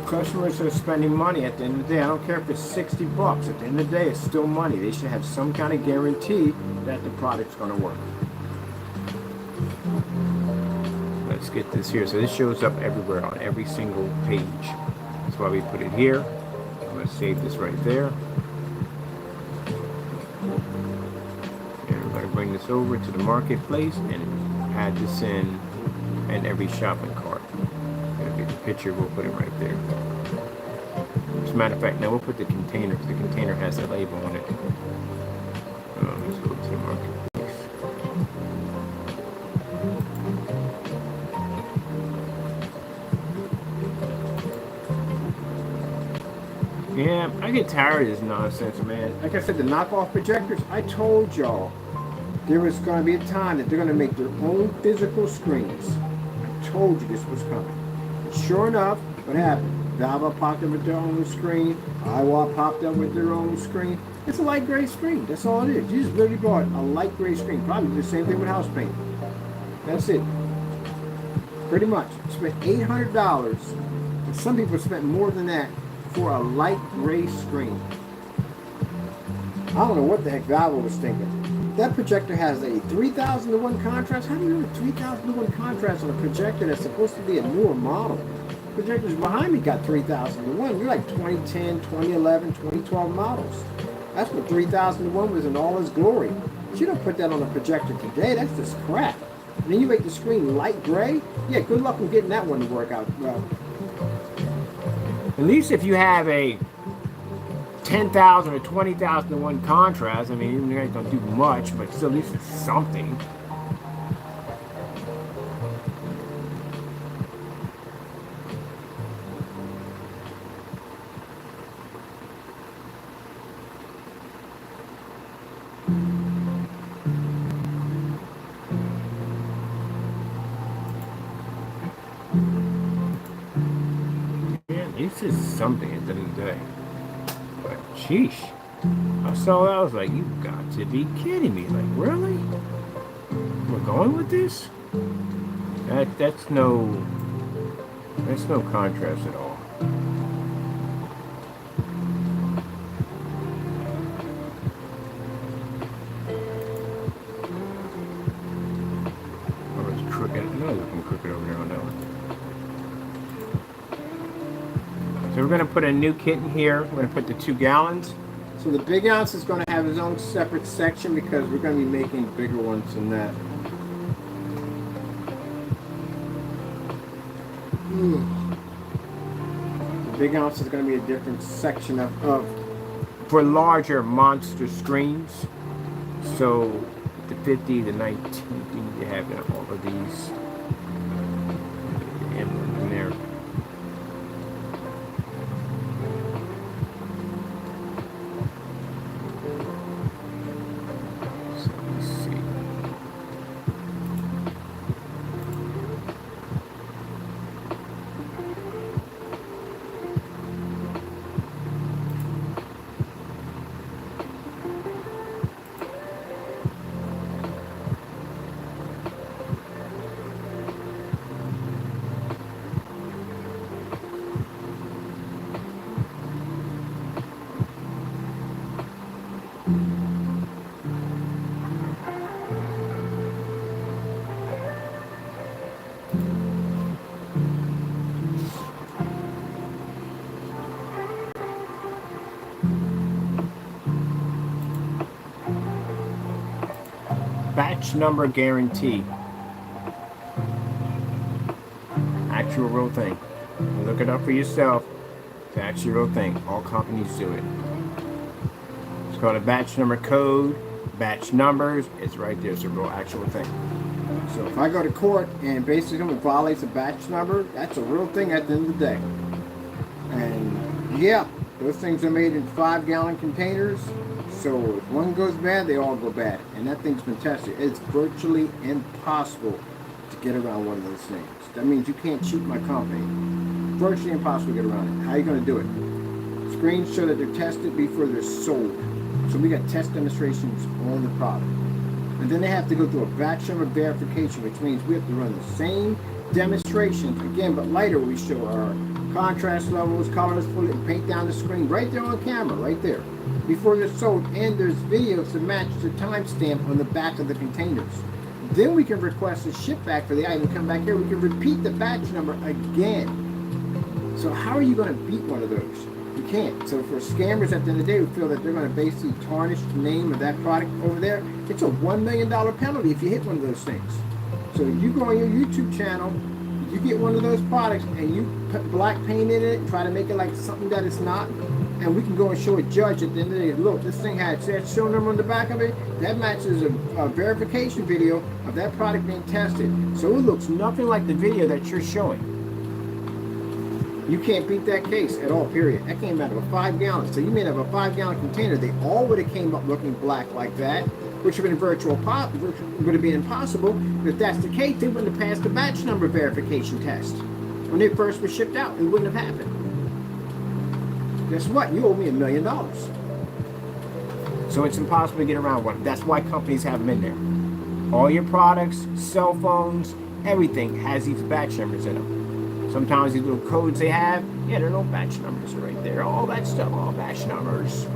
Customers are spending money at the end of the day. I don't care if it's $60. At the end of the day, it's still money. They should have some kind of guarantee that the product's going to work. Let's get this here. So this shows up everywhere on every single page. That's why we put it here. I'm going to save this right there. And we're going to bring this over to the marketplace and add this in every shopping cart. We'll get the picture, we'll put it right there. As a matter of fact, now we'll put the container, because the container has a label on it. Let's go to the marketplace. Yeah, I get tired of this nonsense, man. Like I said, the knockoff projectors, I told y'all there was going to be a time that they're going to make their own physical screens. I told you this was coming. And sure enough, what happened? Valve popped up with their own screen. IWA popped up with their own screen. It's a light gray screen. That's all it is. You just literally bought a light gray screen. Probably the same thing with house paint. That's it. Pretty much. Spent $800. And some people spent more than that for a light gray screen. I don't know what the heck Valve was thinking. That projector has a 3,000 to 1 contrast. How do you know 3,000 to 1 contrast on a projector that's supposed to be a newer model? projectors behind me got 3001. You're like 2010, 2011, 2012 models. That's what 3001 was in all its glory. But you don't put that on a projector today. That's just crap. And then you make the screen light gray. Yeah, good luck in getting that one to work out well. At least if you have a 10,000 or 20,000 to 1 contrast, I mean, even though it don't do much, but still at least it's something. This is something at the end of the day. But sheesh. I saw that, I was like, you got to be kidding me. Like, really? We're going with this? That's no contrast at all. Oh, it's crooked. No, looking crooked over there on that one. So we're going to put a new kit in here. We're going to put the 2 gallons. So the big ounce is going to have his own separate section because we're going to be making bigger ones than that. The big ounce is going to be a different section of for larger monster screens. So the 50, the 19, you need to have all of these emblems in there. Batch number guarantee. Actual real thing. Look it up for yourself. It's actually a real thing. All companies do it. It's called a batch number code. Batch numbers. It's right there. It's a real actual thing. So if I go to court and basically someone violates a batch number, that's a real thing at the end of the day. And yeah, those things are made in 5-gallon containers. So if one goes bad, they all go bad. And that thing's been tested. It's virtually impossible to get around one of those things. That means you can't cheat my company. Virtually impossible to get around it. How are you going to do it? Screens show that they're tested before they're sold. So we got test demonstrations on the product. And then they have to go through a batch number verification, which means we have to run the same demonstrations again, but later we show our contrast levels, colors, fully, and paint down the screen right there on camera, right there, before they're sold. And there's videos to match the timestamp on the back of the containers. Then we can request a ship back for the item. Come back here, we can repeat the batch number again. So how are you going to beat one of those? You can't. So for scammers at the end of the day who feel that they're going to basically tarnish the name of that product over there, it's a $1 million penalty if you hit one of those things. So you go on your YouTube channel, you get one of those products and you put black paint in it, try to make it like something that it's not, and we can go and show a judge at the end of the day, look, this thing had that show number on the back of it, that matches a verification video of that product being tested. So it looks nothing like the video that you're showing. You can't beat that case at all, period. That came out of a 5-gallon. So you made up a 5-gallon container. They all would have came up looking black like that, which would have been would have been impossible. But if that's the case, they wouldn't have passed the batch number verification test. When they first were shipped out, it wouldn't have happened. Guess what? You owe me $1 million. So it's impossible to get around one. That's why companies have them in there. All your products, cell phones, everything has these batch numbers in them. Sometimes these little codes they have, yeah, there are no batch numbers right there. All that stuff, all batch numbers.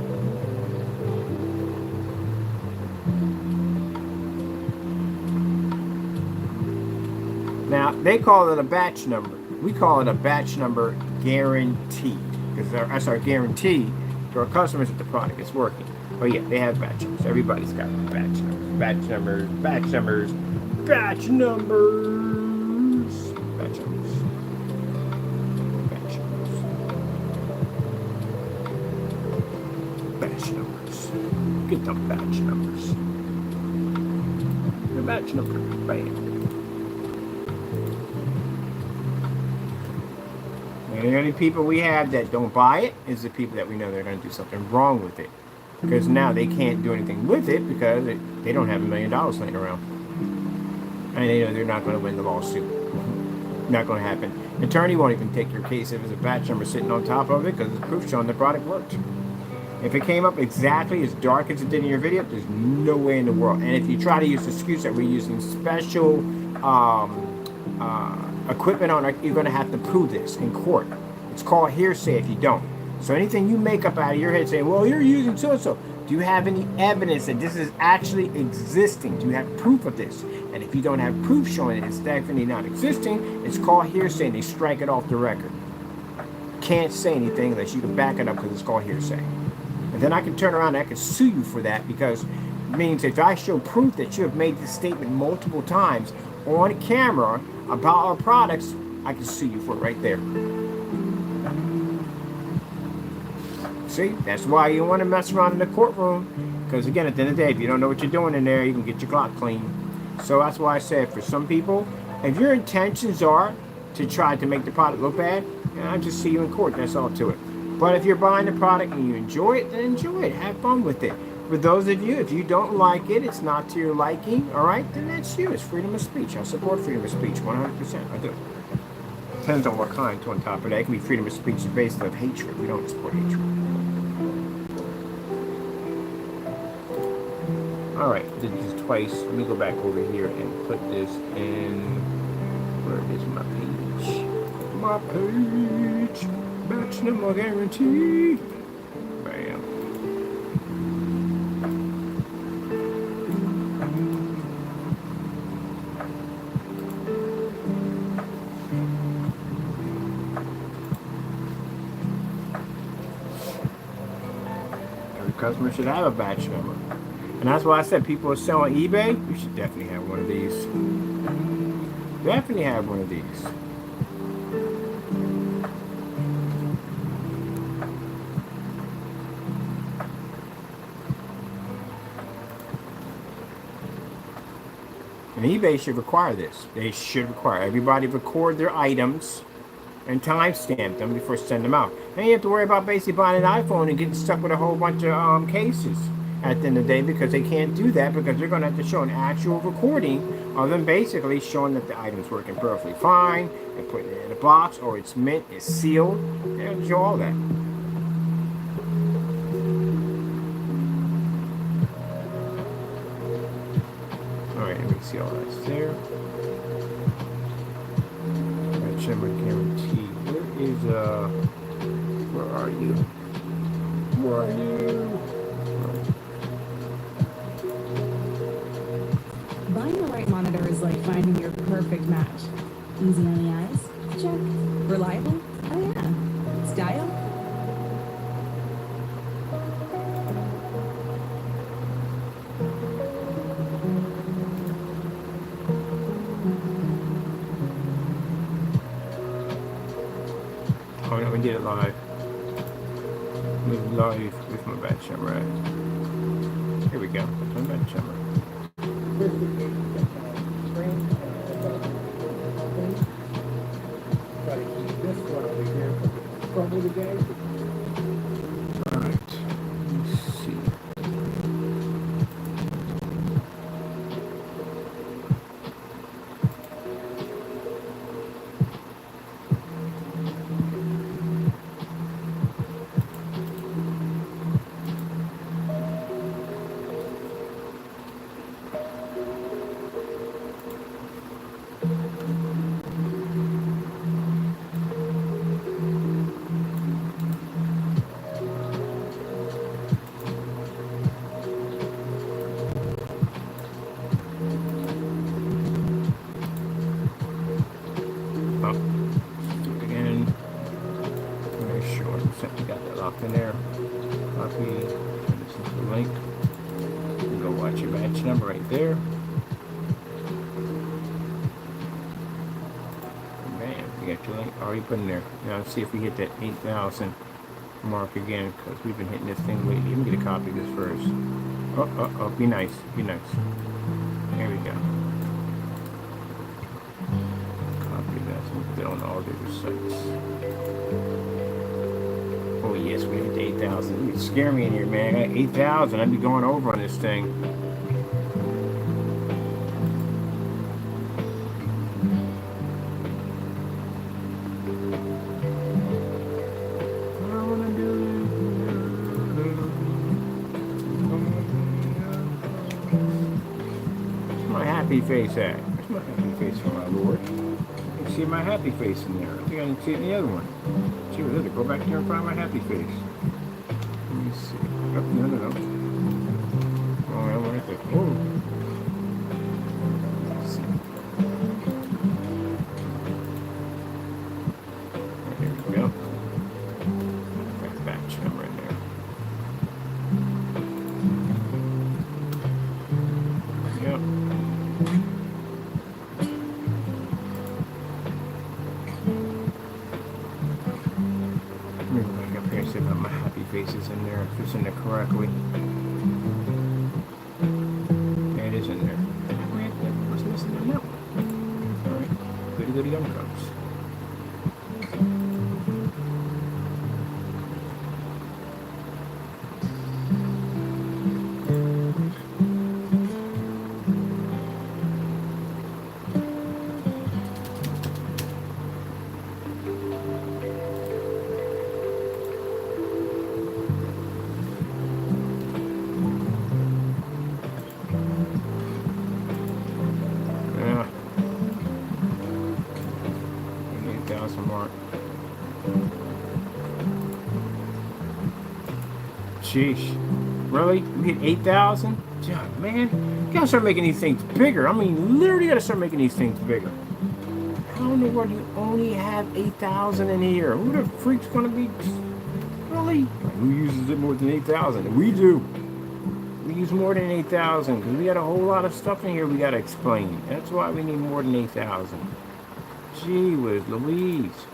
Now, they call it a batch number. we call it a batch number guaranteed, because that's our guarantee to our customers that the product is working. But yeah, they have batch numbers. Everybody's got batch numbers, batch numbers, batch numbers, batch numbers, batch numbers, batch numbers, batch numbers. Get the batch numbers. The batch number, bam. And the only people we have that don't buy it is the people that we know they're going to do something wrong with it. Because now they can't do anything with it because they don't have $1 million laying around. And they know they're not going to win the lawsuit. Not going to happen. The attorney won't even take your case if there's a batch number sitting on top of it because it's proof showing the product worked. If it came up exactly as dark as it did in your video, there's no way in the world. And if you try to use the excuse that we're using special equipment on it, you're going to have to prove this in court. It's called hearsay if you don't. So anything you make up out of your head saying, well, you're using so-and-so, do you have any evidence that this is actually existing? Do you have proof of this? And if you don't have proof showing that it's definitely not existing, it's called hearsay and they strike it off the record. Can't say anything unless you can back it up because it's called hearsay. And then I can turn around and I can sue you for that because it means if I show proof that you have made this statement multiple times on camera about our products, I can sue you for it right there. See, that's why you want to mess around in the courtroom. Because again, at the end of the day, if you don't know what you're doing in there, you can get your Glock clean. So that's why I said for some people, if your intentions are to try to make the product look bad, I'll just see you in court. That's all to it. But if you're buying the product and you enjoy it, then enjoy it. Have fun with it. For those of you, if you don't like it, it's not to your liking, all right, then that's you. It's freedom of speech. I support freedom of speech 100%. I do. Depends on what kind, on top of that. It can be freedom of speech based on hatred. We don't support hatred. All right, did this twice. Let me go back over here and put this in. Where is my page? My page. Batch number guarantee. Bam. Every customer should have a batch number. And that's why I said people are selling eBay. You should definitely have one of these. Definitely have one of these. And eBay should require this. They should require everybody record their items and timestamp them before sending them out. Then you have to worry about basically buying an iPhone and getting stuck with a whole bunch of cases at the end of the day because they can't do that because they're going to have to show an actual recording of them basically showing that the item's working perfectly fine and putting it in a box or it's mint, it's sealed. They have to show all that. Alright, let me see all that's there. Check my guarantee. Where are you? Where are you? Buying the right monitor is like finding your perfect match. Easy on the eyes? Check. Reliable? Oh yeah. Style? Oh, let me get it live. Live with my batch number. Here we go. My batch number. Try to keep this one over here from the game. All right. Let's see. batch number right there. Bam, we got your link already put in there. Now let's see if we hit that 8,000 mark again, because we've been hitting this thing lately. Let me get a copy of this first. Oh, be nice, be nice. There we go. Copy that, so we put it on all the other sites. Oh yes, we hit 8,000. You scare me in here, man. I got 8,000. I'd be going over on this thing. Face at? Where's my happy face for my lord? I can see my happy face in there. I think I didn't see it in the other one. Gee, what is it? Go back here and find my happy face. Let me see. Oh, no. Oh, I want it. Oh. Let's see. There we go. That batch number in there. Yep. My happy faces in there, if it's in there correctly. Yeah, it is in there. What's missing in that one? Alright, goody young cubs. Sheesh. Really? You hit 8,000? Man, you gotta start making these things bigger. I mean, literally gotta start making these things bigger. How in the world do you only have 8,000 in here? Who the freak's gonna be... Really? Who uses it more than 8,000? We do. We use more than 8,000 because we got a whole lot of stuff in here we gotta explain. That's why we need more than 8,000. Gee whiz Louise.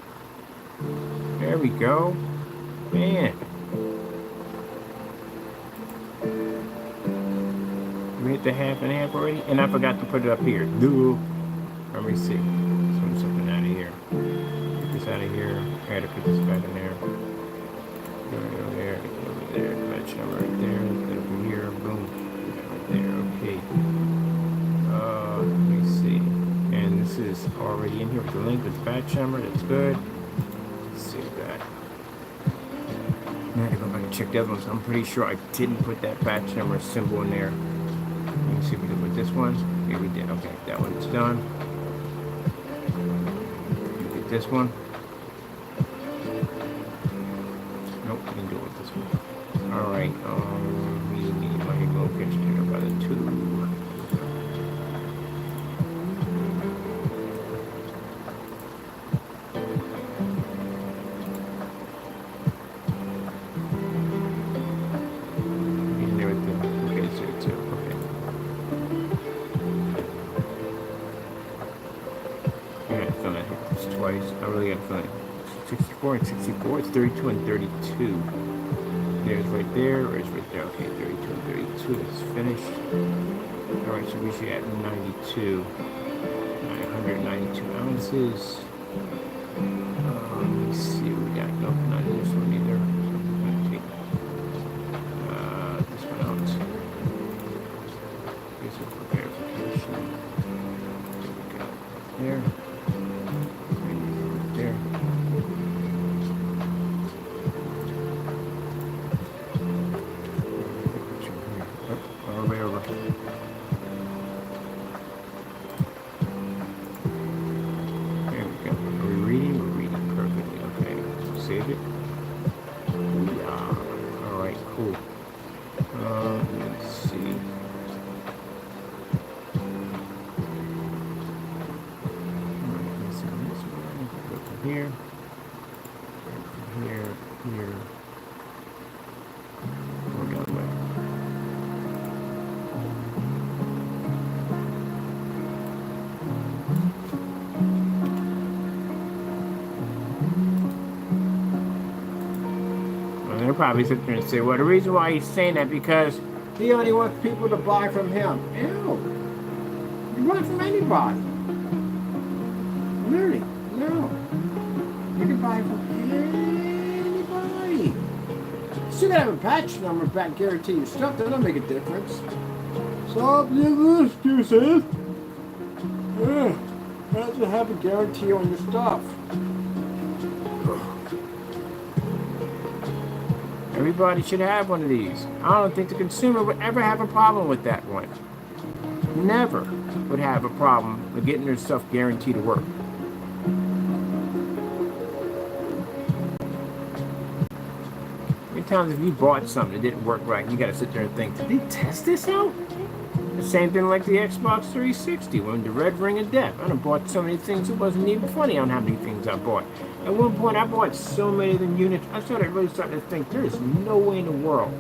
There we go. Man. We hit the half and half already, and I forgot to put it up here. Let me see. Something out of here. Get this out of here. I gotta put this back in there. Over there. Over there. Batch number right there. Over here. Boom. Right there. Okay. Let me see. And this is already in here with the link with the batch number. That's good. Let's see that. Now I gotta go back and check the other ones. I'm pretty sure I didn't put that batch number symbol in there. Let me see if we did with this one. Here we did. Okay, that one's done. Get this one. Nope, we didn't do it with this one. Alright, we need my location by the 2. I really got a feeling. 64 and 64, it's 32 and 32. There's right there, it's right there. Okay, 32 and 32 is finished. Alright, so we should add 92. 992 ounces. Let me see what we got. Nope, not this one either. So I'm going to take this one out. This is for verification. So we got there. Save it. probably sit there and say, well, the reason why he's saying that because He only wants people to buy from him. Ew. You buy from anybody. Really? No. You can buy from anybody. Still gotta have a batch number back guarantee your stuff. That'll make a difference. Stop using excuses. Yeah. Has to have a guarantee on your stuff. everybody should have one of these. I don't think the consumer would ever have a problem with that one. Never would have a problem with getting their stuff guaranteed to work. Many times if you bought something that didn't work right, you got to sit there and think, did they test this out? The same thing like the Xbox 360 when the red ring of death. I done bought so many things it wasn't even funny on how many things I bought. At one point I bought so many of the units, I started really starting to think there is no way in the world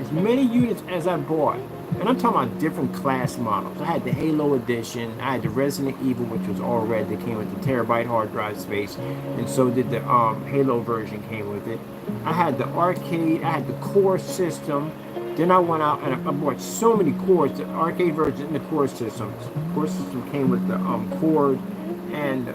as many units as I bought. And I'm talking about different class models. I had the Halo edition, I had the Resident Evil, which was all red, that came with the terabyte hard drive space, and so did the Halo version came with it. I had the arcade, I had the core system. Then I went out and I bought so many cores, the arcade version and the core system. The core system came with the cord, and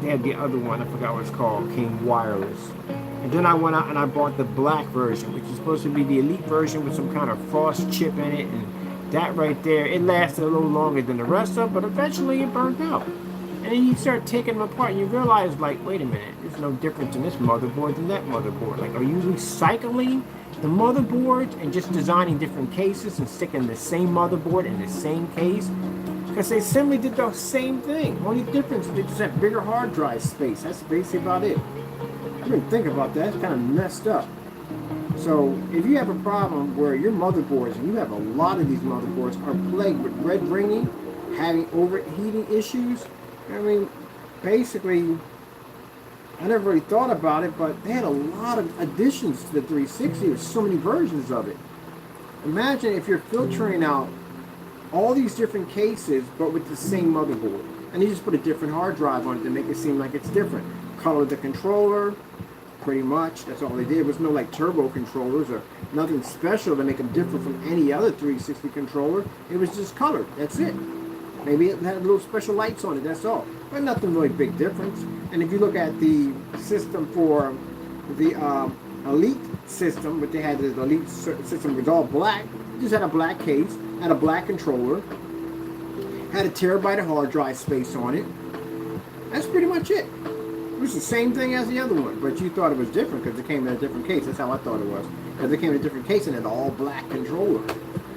they had the other one, I forgot what it's called, came wireless. And then I went out and I bought the black version, which is supposed to be the elite version with some kind of frost chip in it, and that right there, it lasted a little longer than the rest of them, but eventually it burnt out. And then you start taking them apart and you realize, like, wait a minute, there's no difference in this motherboard than that motherboard. Like, are you recycling the motherboards and just designing different cases and sticking the same motherboard in the same case? Because they simply did the same thing. Only difference, they just have bigger hard drive space. That's basically about it. I didn't think about that. It's kind of messed up. So if you have a problem where your motherboards, and you have a lot of these motherboards, are plagued with red ringing, having overheating issues, I mean, basically, I never really thought about it, but they had a lot of additions to the 360. There's so many versions of it. Imagine if you're filtering out all these different cases, but with the same motherboard. And you just put a different hard drive on it to make it seem like it's different. Color the controller, pretty much. That's all they did. There was no like turbo controllers or nothing special to make them different from any other 360 controller. It was just colored. That's it. Maybe it had little special lights on it, that's all. But nothing really big difference. And if you look at the system for the Elite system, but they had the Elite system was all black. It just had a black case, had a black controller, had a terabyte of hard drive space on it. That's pretty much it. It was the same thing as the other one, but you thought it was different because it came in a different case. That's how I thought it was. Because it came in a different case and had an all black controller.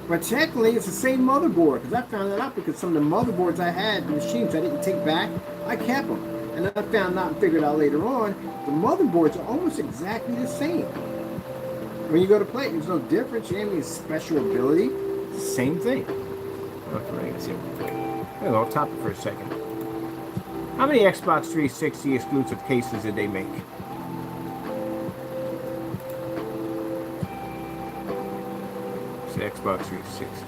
But technically, it's the same motherboard, because I found that out because some of the motherboards I had, the machines I didn't take back, I kept them. And I found out and figured out later on, the motherboards are almost exactly the same. When you go to play it, there's no difference. You have any special ability. It's the same thing. Okay, let's see real quick. I'm going to go top it for a second. How many Xbox 360 exclusive cases did they make? Xbox 360.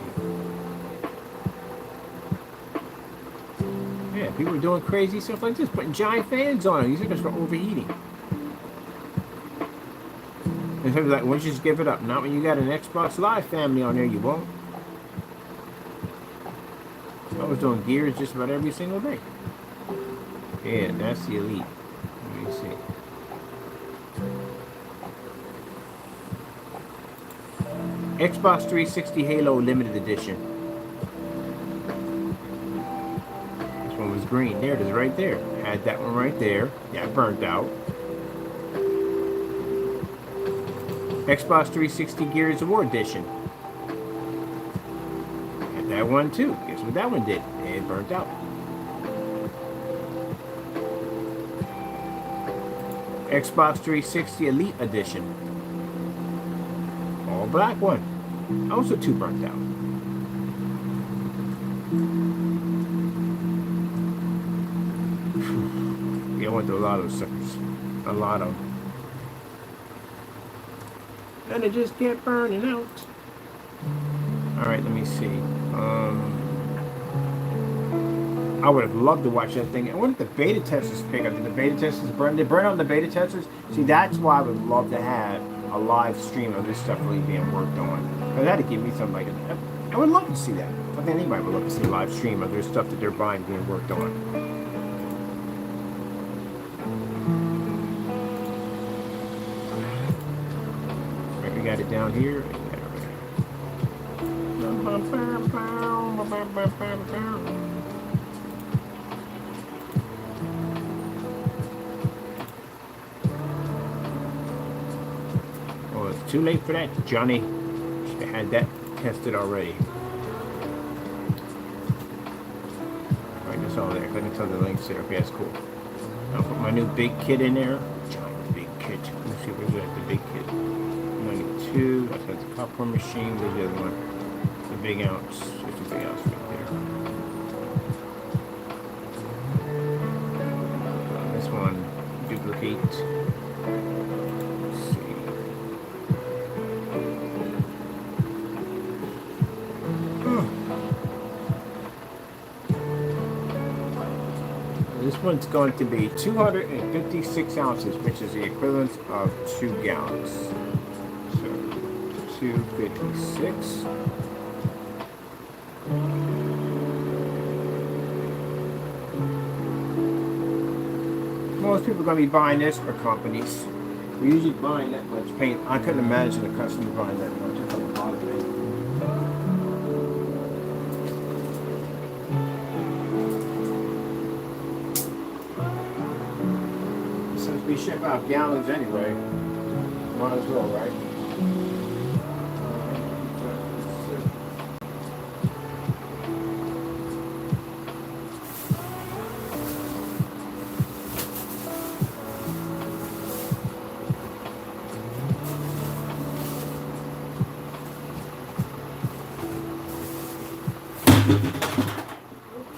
Yeah, people are doing crazy stuff like this, putting giant fans on them. These are just for overheating. And so like, once you just give it up. Not when you got an Xbox Live family on there, you won't. I was doing Gears just about every single day. Yeah, that's the Elite. Let me see. Xbox 360 Halo Limited Edition. This one was green. There it is right there. Had that one right there. Yeah, burnt out. Xbox 360 Gears of War Edition. Had that one too. Guess what that one did? It burnt out. Xbox 360 Elite Edition. All black one. Also too burnt out. Yeah, I went through a lot of those suckers. A lot of them. And they just kept burning out. Alright, let me see. I would have loved to watch that thing. I wonder if the beta testers pick up. Did the beta testers burn? They burn out the beta testers? See, that's why I would love to have a live stream of this stuff really being worked on. But that'd give me some, like, I would love to see that. I think anybody would love to see a live stream of their stuff that they're buying being worked on. Right, we got it down here. Oh, it's too late for that, Johnny. Should have had that tested already. Alright, that's all there. Click into the links there. Okay, that's cool. I'll put my new big kit in there. Giant big kit. Let's see where's the big kit. 92. That's got the popcorn machine. Where's the other one? The big ounce. There's the big ounce right there. This one, duplicate. Let's see. This one's going to be 256 ounces, which is the equivalent of 2 gallons. So 256. Most people are going to be buying this for companies. We're usually buying that much paint. I couldn't imagine a customer buying that much. It's a lot of paint. Since we ship out gallons anyway, might as well, right?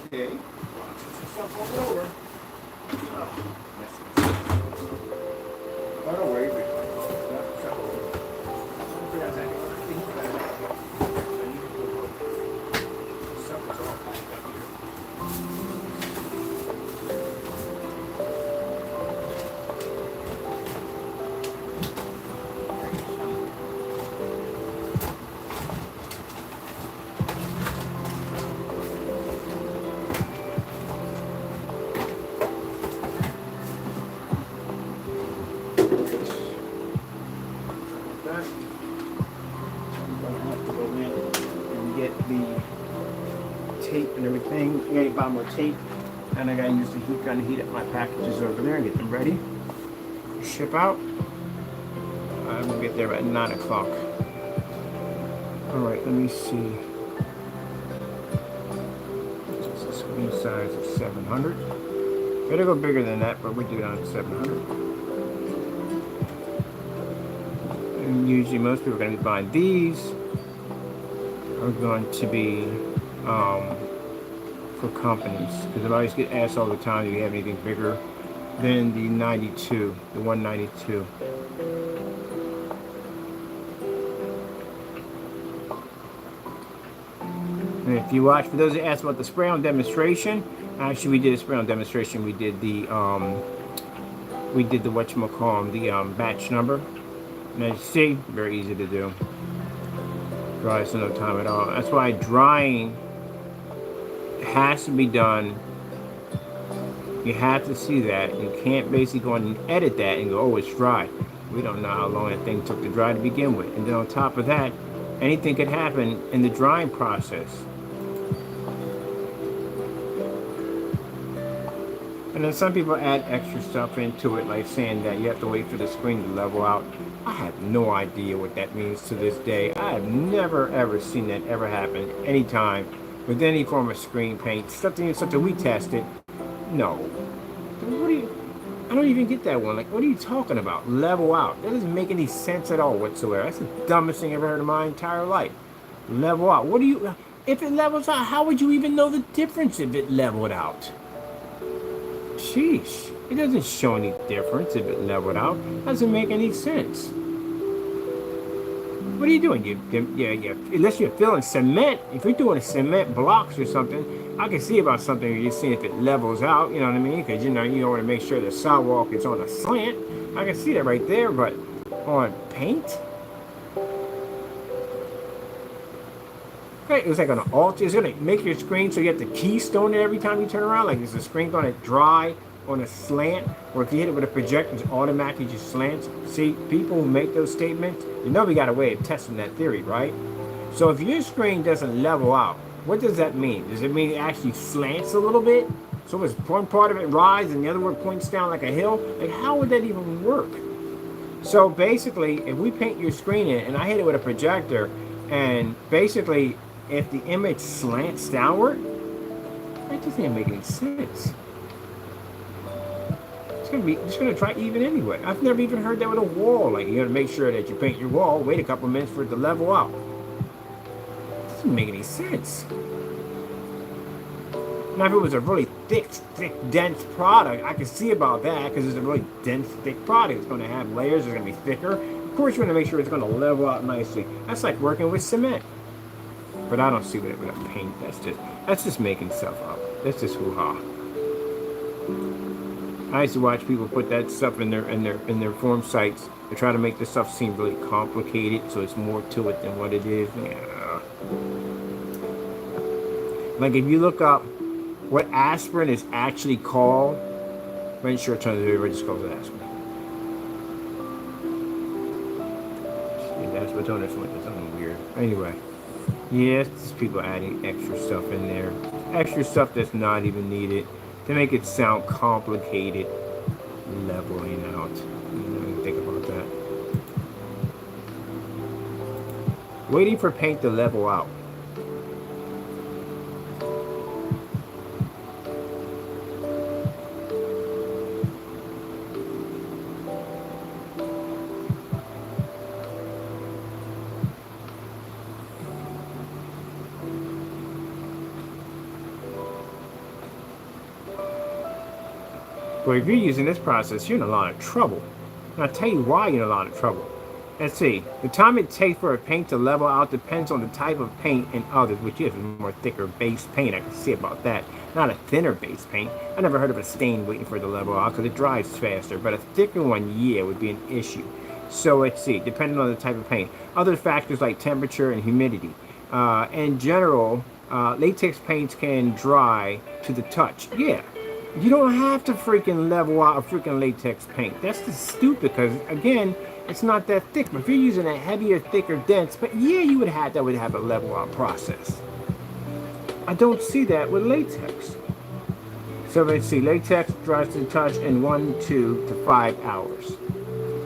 Okay. Stuff over. Oh, don't worry. Tape and everything. I gotta buy more tape, and I gotta use the heat gun to heat up my packages over there and get them ready. Ship out. I'm gonna get there at 9 o'clock. Alright, let me see. It's a screen size of 700. Better go bigger than that, but we do it on 700. And usually most people are gonna be buying these. Are going to be for companies, because I always get asked all the time, do you have anything bigger than the 92, the 192? And if you watch, for those that asked about the spray on demonstration, actually we did a spray on demonstration. We did the whatchamacallit, the batch number. And as you see, very easy to do. Dries in no time at all. That's why drying has to be done. You have to see that. You can't basically go and edit that and go, oh, it's dry. We don't know how long that thing took to dry to begin with. And then on top of that, anything could happen in the drying process. And then some people add extra stuff into it, like saying that you have to wait for the screen to level out. I have no idea what that means to this day. I have never ever seen that ever happen anytime with any form of screen paint. Something we tested. No. What do you? I don't even get that one. Like, what are you talking about? Level out. That doesn't make any sense at all whatsoever. That's the dumbest thing I've ever heard in my entire life. Level out. What do you? If it levels out, how would you even know the difference if it leveled out? Sheesh. It doesn't show any difference if it leveled out. Doesn't make any sense. What are you doing? Unless you're filling cement. If you're doing cement blocks or something, I can see about something you're just seeing if it levels out. You know what I mean? Because you want to make sure the sidewalk is on a slant. I can see that right there. But on paint. Right, it was like an alter. It's gonna make your screen so you have to keystone it every time you turn around. Like, is the screen gonna dry on a slant, or if you hit it with a projector, it automatically just slants? See, people who make those statements, you know, we got a way of testing that theory, right? So if your screen doesn't level out, what does that mean? Does it mean it actually slants a little bit? So it's one part of it rises and the other one points down like a hill? Like, how would that even work? So basically, if we paint your screen in and I hit it with a projector, and basically if the image slants downward, that just didn't make any sense. It's gonna try even anyway. I've never even heard that with a wall. Like, you gotta make sure that you paint your wall, wait a couple minutes for it to level out. It doesn't make any sense. Now, if it was a really thick, dense product, I could see about that, because it's a really dense, thick product. It's gonna have layers, it's gonna be thicker. Of course, you're gonna make sure it's gonna level out nicely. That's like working with cement. But I don't see that with a paint. That's just making stuff up. That's just hoo-ha. I used to watch people put that stuff in their form sites to try to make this stuff seem really complicated, so it's more to it than what it is. Yeah. Like, if you look up what aspirin is actually called, I'm not sure it turns out just calls it aspirin. That's what's on this one. It's something weird. Anyway. Yes, people adding extra stuff in there. Extra stuff that's not even needed to make it sound complicated. Leveling out. Think about that. Waiting for paint to level out. But if you're using this process, you're in a lot of trouble. And I'll tell you why you're in a lot of trouble. Let's see. The time it takes for a paint to level out depends on the type of paint and others, which is a more thicker base paint. I can see about that. Not a thinner base paint. I never heard of a stain waiting for it to level out because it dries faster. But a thicker one, yeah, would be an issue. So let's see. Depending on the type of paint. Other factors like temperature and humidity. In general, latex paints can dry to the touch. Yeah. You don't have to freaking level out a freaking latex paint. That's just stupid because, again, it's not that thick. But if you're using a heavier, thicker, dense, but yeah, you would have that would have a level out process. I don't see that with latex. So let's see, latex dries to the touch in 1, 2 to 5 hours.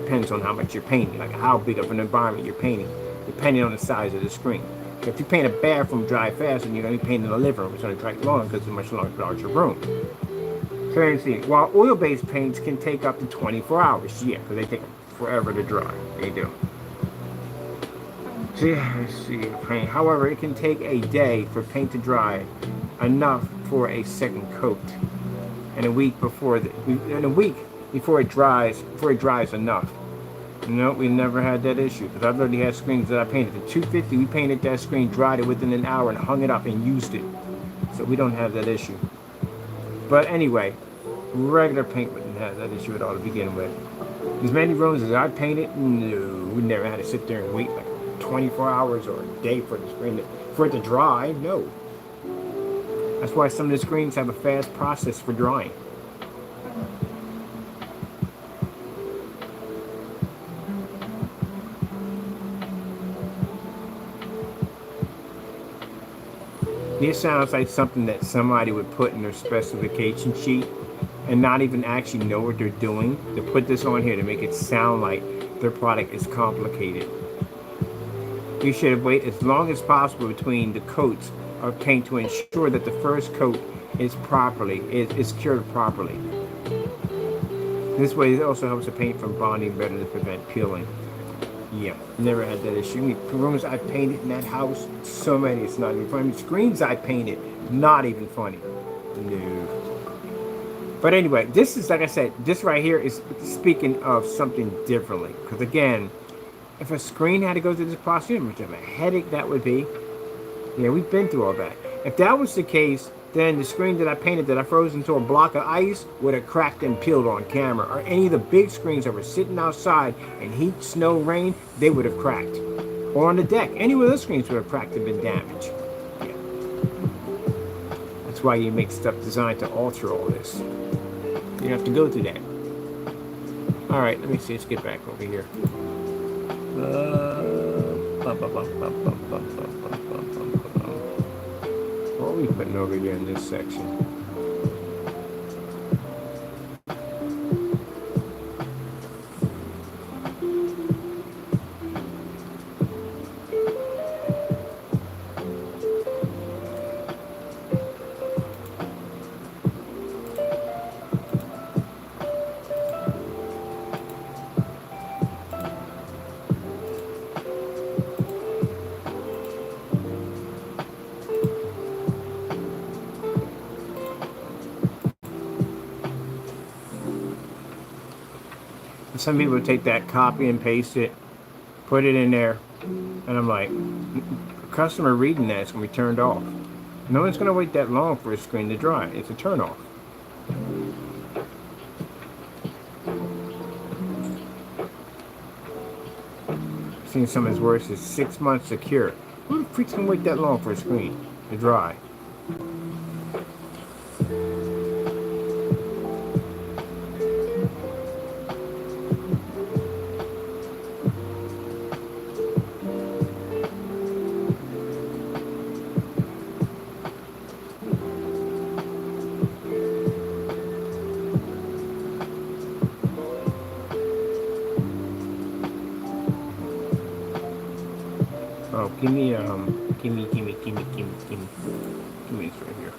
Depends on how much you're painting, like how big of an environment you're painting, depending on the size of the screen. If you paint a bathroom dry fast, and you're going to be painting the living room, it's going to dry long because it's a much larger room. So let's see, while oil-based paints can take up to 24 hours, yeah, because they take forever to dry. They do. So yeah, let's see, paint. However, it can take a day for paint to dry, enough for a second coat, and a week before it dries enough. No, we never had that issue because I've already had screens that I painted at 250. We painted that screen, dried it within an hour, and hung it up and used it. So we don't have that issue. But anyway, regular paint wouldn't have that issue at all to begin with. As many rooms as I painted, no, we never had to sit there and wait like 24 hours or a day for the screen for it to dry. No. That's why some of the screens have a fast process for drying. This sounds like something that somebody would put in their specification sheet and not even actually know what they're doing. They put this on here to make it sound like their product is complicated. You should wait as long as possible between the coats of paint to ensure that the first coat is cured properly. This way it also helps the paint from bonding better to prevent peeling. Yeah, never had that issue. Rooms I painted in that house, so many, it's not even funny. Screens I painted, not even funny. No. But anyway, this is, like I said, this right here is speaking of something differently. Because again, if a screen had to go through this process, how much of a headache that would be. Yeah, we've been through all that. If that was the case, then the screen that I painted that I froze into a block of ice would have cracked and peeled on camera. Or any of the big screens that were sitting outside in heat, snow, rain, they would have cracked. Or on the deck, any of those screens would have cracked and been damaged. Yeah. That's why you make stuff designed to alter all this. You have to go through that. All right, let me see. Let's get back over here. What are we putting over here in this section? Some people take that, copy and paste it, put it in there, and I'm like, customer reading that is going to be turned off. No one's going to wait that long for a screen to dry. It's a turn off. I've seen some as worse as 6 months to cure. Who the freak's going to wait that long for a screen to dry? Oh, give me this right here.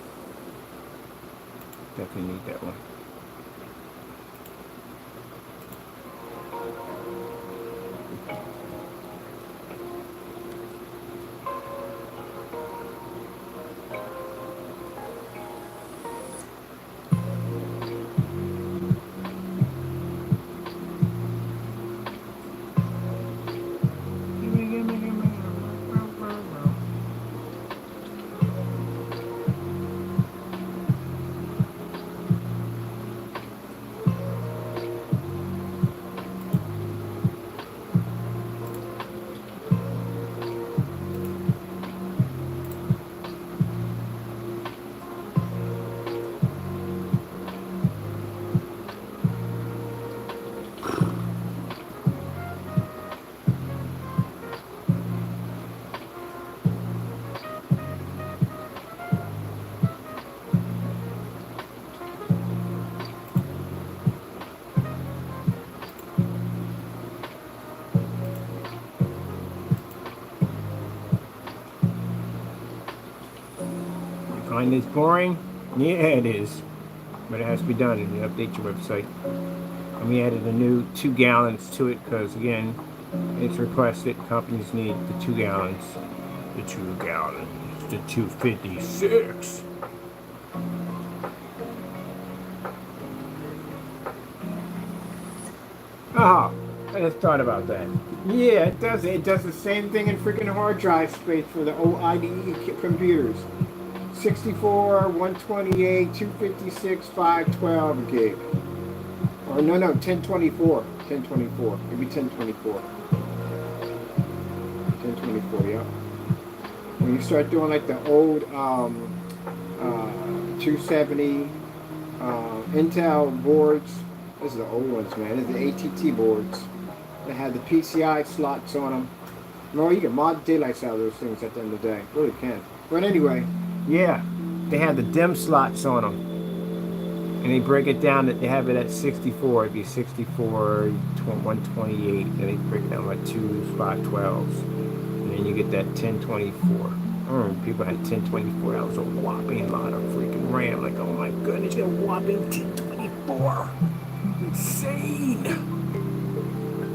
Definitely need that one. Find this boring? Yeah, it is. But it has to be done and you update your website. And we added a new 2 gallons to it because, again, it's requested. Companies need the 2 gallons. The 2 gallons. The 256. Oh, I just thought about that. Yeah, it does. It does the same thing in freaking hard drive space for the old IDE computers. 64, 128, 256, 512 gig. Or no, 1024. 1024. Maybe 1024. 1024, yeah. When you start doing like the old 270 Intel boards, those are the old ones, man. These are the ATT boards. They had the PCI slots on them. No, you can mod daylights out of those things at the end of the day. Really can. But anyway, yeah, they have the DIMM slots on them. And they break it down that they have it at 64. It'd be 64, 128. And they break it down by 2s, 512s. And then you get that 1024. People had 1024. That was a whopping lot of freaking RAM. Like, oh my goodness, a whopping 1024. Insane.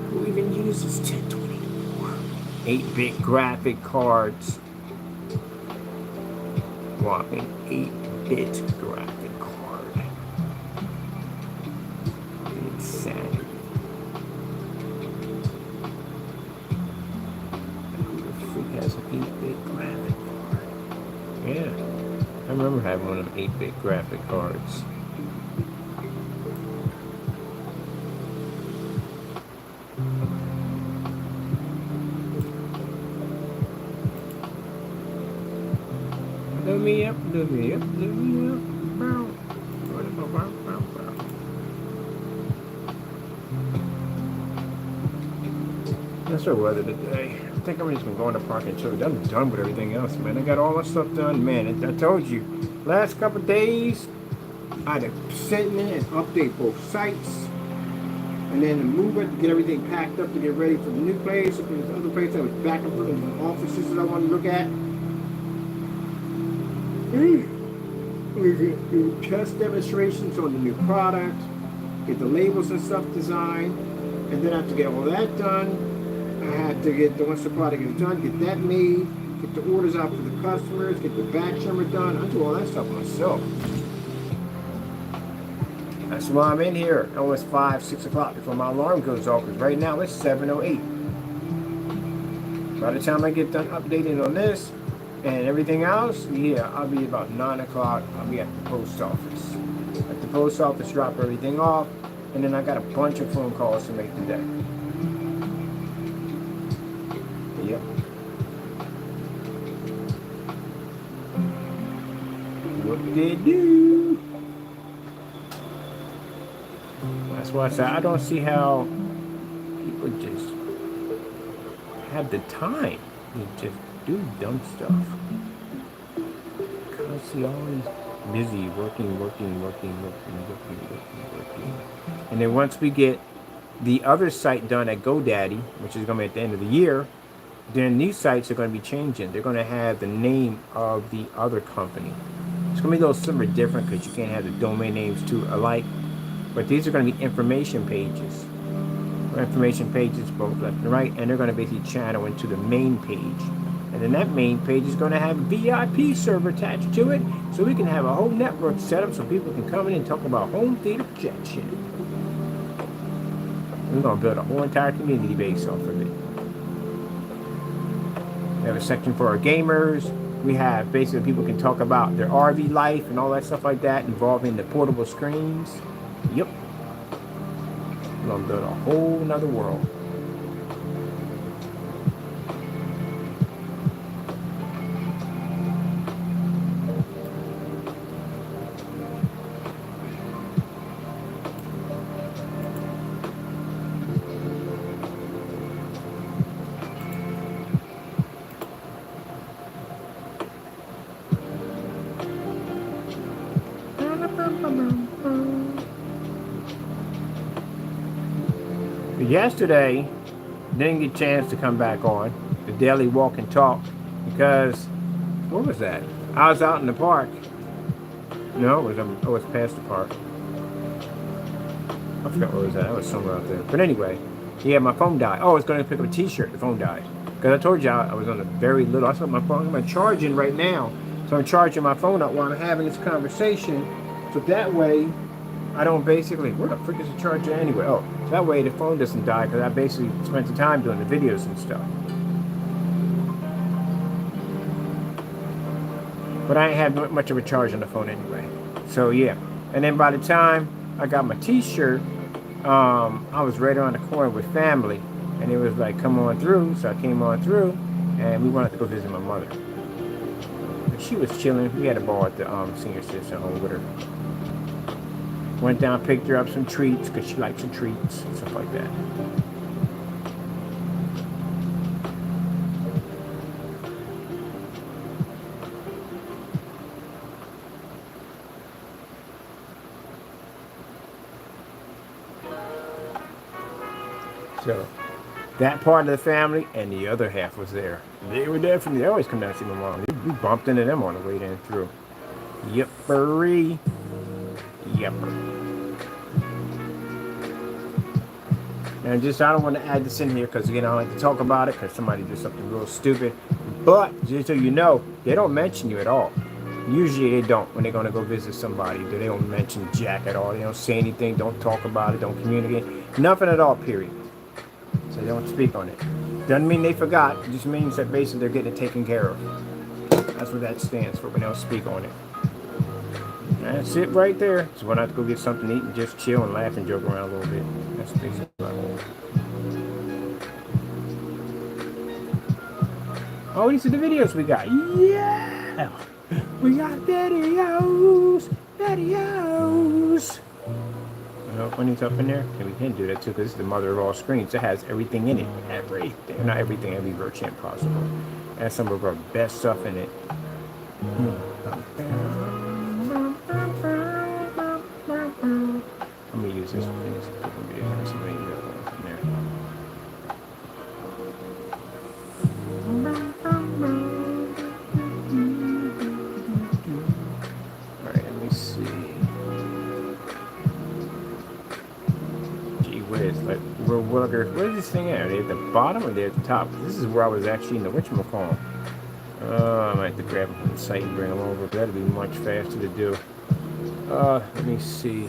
Who even uses 1024? 8-bit graphic cards. Whopping 8-bit graphic card. Insanity. Who the freak has an 8-bit graphic card? Yeah. remember having one of them 8-bit graphic cards. Look me up, look me up, look me up. Bow. Bow, bow, bow, bow. That's our weather today. I think I'm just gonna go in the park and chill. I'm done with everything else, man. I got all my stuff done, man. I told you, last couple of days, I had to sit in and update both sites, and then to move it, to get everything packed up to get ready for the new place. If there's other place I was back and forth in the offices that I want to look at. We get do test demonstrations on the new product, get the labels and stuff designed, and then after get all that done, I had to get, once the product is done, get that made, get the orders out for the customers, get the batch number done. I do all that stuff myself. That's why I'm in here almost 5, 6 o'clock before my alarm goes off, because right now it's 7:08. By the time I get done updating on this and everything else, yeah, I'll be about 9 o'clock. I'll be at the post office. At the post office, drop everything off, and then I got a bunch of phone calls to make today. Yep. What they do? That's why I said I don't see how people just have the time to just do dumb stuff. Constantly always busy working. And then once we get the other site done at GoDaddy, which is going to be at the end of the year, then these sites are going to be changing. They're going to have the name of the other company. It's going to be a little similar different because you can't have the domain names too alike. But these are going to be information pages. Information pages both left and right, and they're going to basically channel into the main page. And then that main page is going to have a VIP server attached to it, so we can have a whole network set up so people can come in and talk about home theater projection. We're going to build a whole entire community base off of it. We have a section for our gamers. We have basically people can talk about their RV life and all that stuff like that involving the portable screens. Yep. We're going to build a whole nother world. Yesterday, didn't get a chance to come back on the daily walk and talk because, what was that? I was out in the park. No, it was past the park. I forgot where was that. I was somewhere out there. But anyway, yeah, my phone died. Oh, I was going to pick up a t-shirt. The phone died. Because I told you I was on a very little. I saw my phone. I'm charging right now. So I'm charging my phone up while I'm having this conversation. So that way, I don't basically, where the frick is the charger anyway? Oh, that way the phone doesn't die because I basically spent the time doing the videos and stuff. But I ain't have much of a charge on the phone anyway. So yeah. And then by the time I got my t-shirt, I was right around the corner with family. And it was like, come on through. So I came on through and we wanted to go visit my mother. But she was chilling. We had a ball at the senior citizen home with her. Went down, picked her up some treats because she likes some treats and stuff like that. So that part of the family and the other half was there. They were there from. They always come down to see my mom. We bumped into them on the way in through. Yippery. Yipper. And just, I don't want to add this in here because, again, I don't like to talk about it because somebody did something real stupid. But, just so you know, they don't mention you at all. Usually they don't when they're going to go visit somebody. They don't mention Jack at all. They don't say anything, don't talk about it, don't communicate. Nothing at all, period. So they don't speak on it. Doesn't mean they forgot. It just means that basically they're getting it taken care of. That's what that stands for, but they don't speak on it. That's it right there. So when I have to go get something to eat and just chill and laugh and joke around a little bit. That's basically what I want. Oh, these are the videos we got. Yeah! We got videos! Videos! You know, when it's up in there, and we can do that too, because it's the mother of all screens. It has everything in it. Everything. Not everything, every version possible. And some of our best stuff in it. Let me use this one. This video. Let me see if I can get one in there. Alright, let me see. Gee whiz, like, where's this thing at? Are they at the bottom or are they at the top? This is where I was actually in the whatchamacallit. I might have to grab them from the site and bring them over, but that'd be much faster to do. Let me see.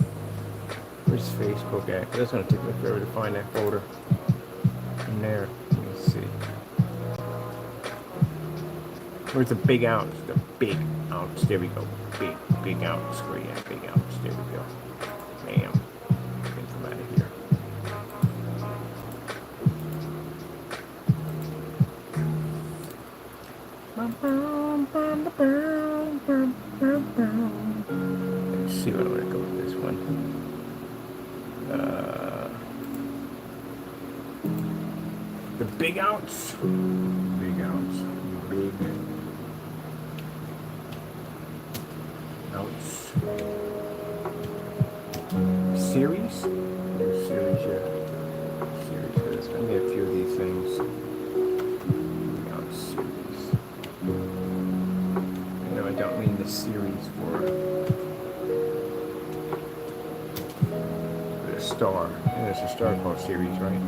Where's Facebook at? That's gonna take me forever to find that folder. In there. Let me see. Where's the big ounce? The big ounce. There we go. Big ounce. Where you at? Big ounce. There we go. Bam. Get them out of here. Let's see what I'm gonna go with this one. The big ounce. Big ounce. Big ounce. Series? Series, yeah. Series. There's gonna be a few of these things. Big ounce series. No, I don't mean the series for the star. Yeah, there's a star called series, right?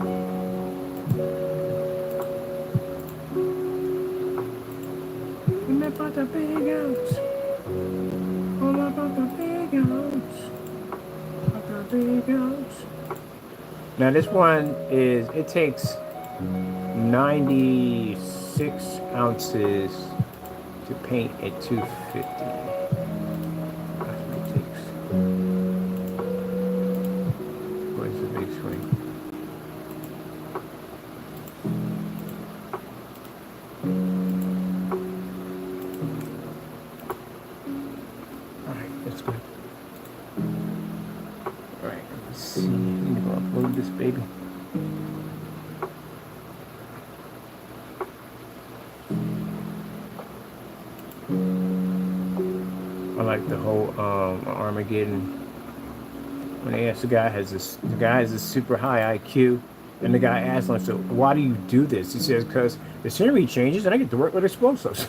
About the big ounce. All about the big ounce. About the big ounce. Now this one is, it takes 96 ounces to paint a 250. That's what it takes. Where's the big swing? Alright, that's good. Alright, let's see. I need to go upload this baby. I like the whole Armageddon. When they asked the guy has this super high IQ, and the guy asked him, so why do you do this? He says, because the scenery changes and I get to work with explosives.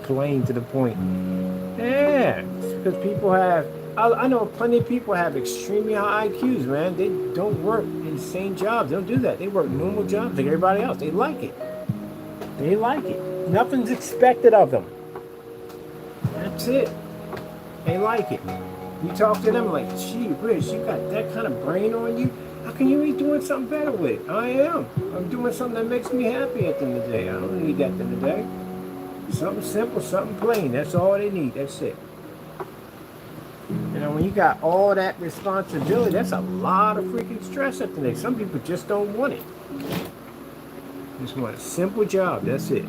Plain to the point. Yeah, because people have, I know plenty of people have extremely high IQs, man. They don't work insane jobs. They don't do that. They work normal jobs like everybody else. They like it. They like it. Nothing's expected of them. That's it. They like it. You talk to them like, gee whiz, you got that kind of brain on you? How can you be doing something better with it? I am. I'm doing something that makes me happy at the end of the day. I don't need that at the end of the day. Something simple, something plain. That's all they need. That's it. You know, when you got all that responsibility, that's a lot of freaking stress at the day. Some people just don't want it. Just want a simple job. That's it.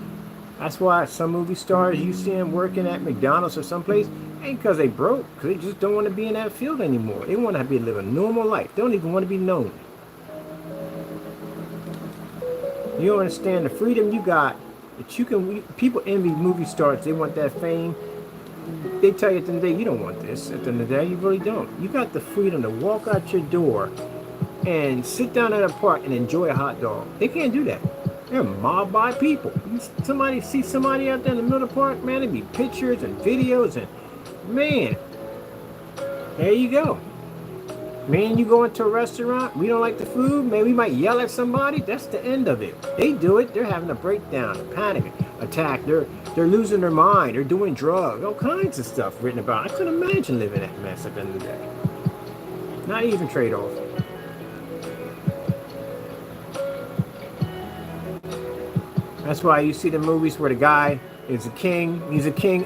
That's why some movie stars, you see them working at McDonald's or someplace, ain't because they broke, because they just don't want to be in that field anymore. They want to live a normal life. They don't even want to be known. You don't understand the freedom you got. That you can, people envy movie stars. They want that fame. They tell you at the end of the day, you don't want this. At the end of the day, you really don't. You got the freedom to walk out your door and sit down at a park and enjoy a hot dog. They can't do that. They're mobbed by people. Somebody see somebody out there in the middle of the park, man, there'd be pictures and videos and, man, there you go. Man, you go into a restaurant, we don't like the food, man, we might yell at somebody. That's the end of it. They do it, they're having a breakdown, a panic attack, they're losing their mind, they're doing drugs, all kinds of stuff written about. I couldn't imagine living that mess at the end of the day. Not even trade-off. That's why you see the movies where the guy is a king. He's a king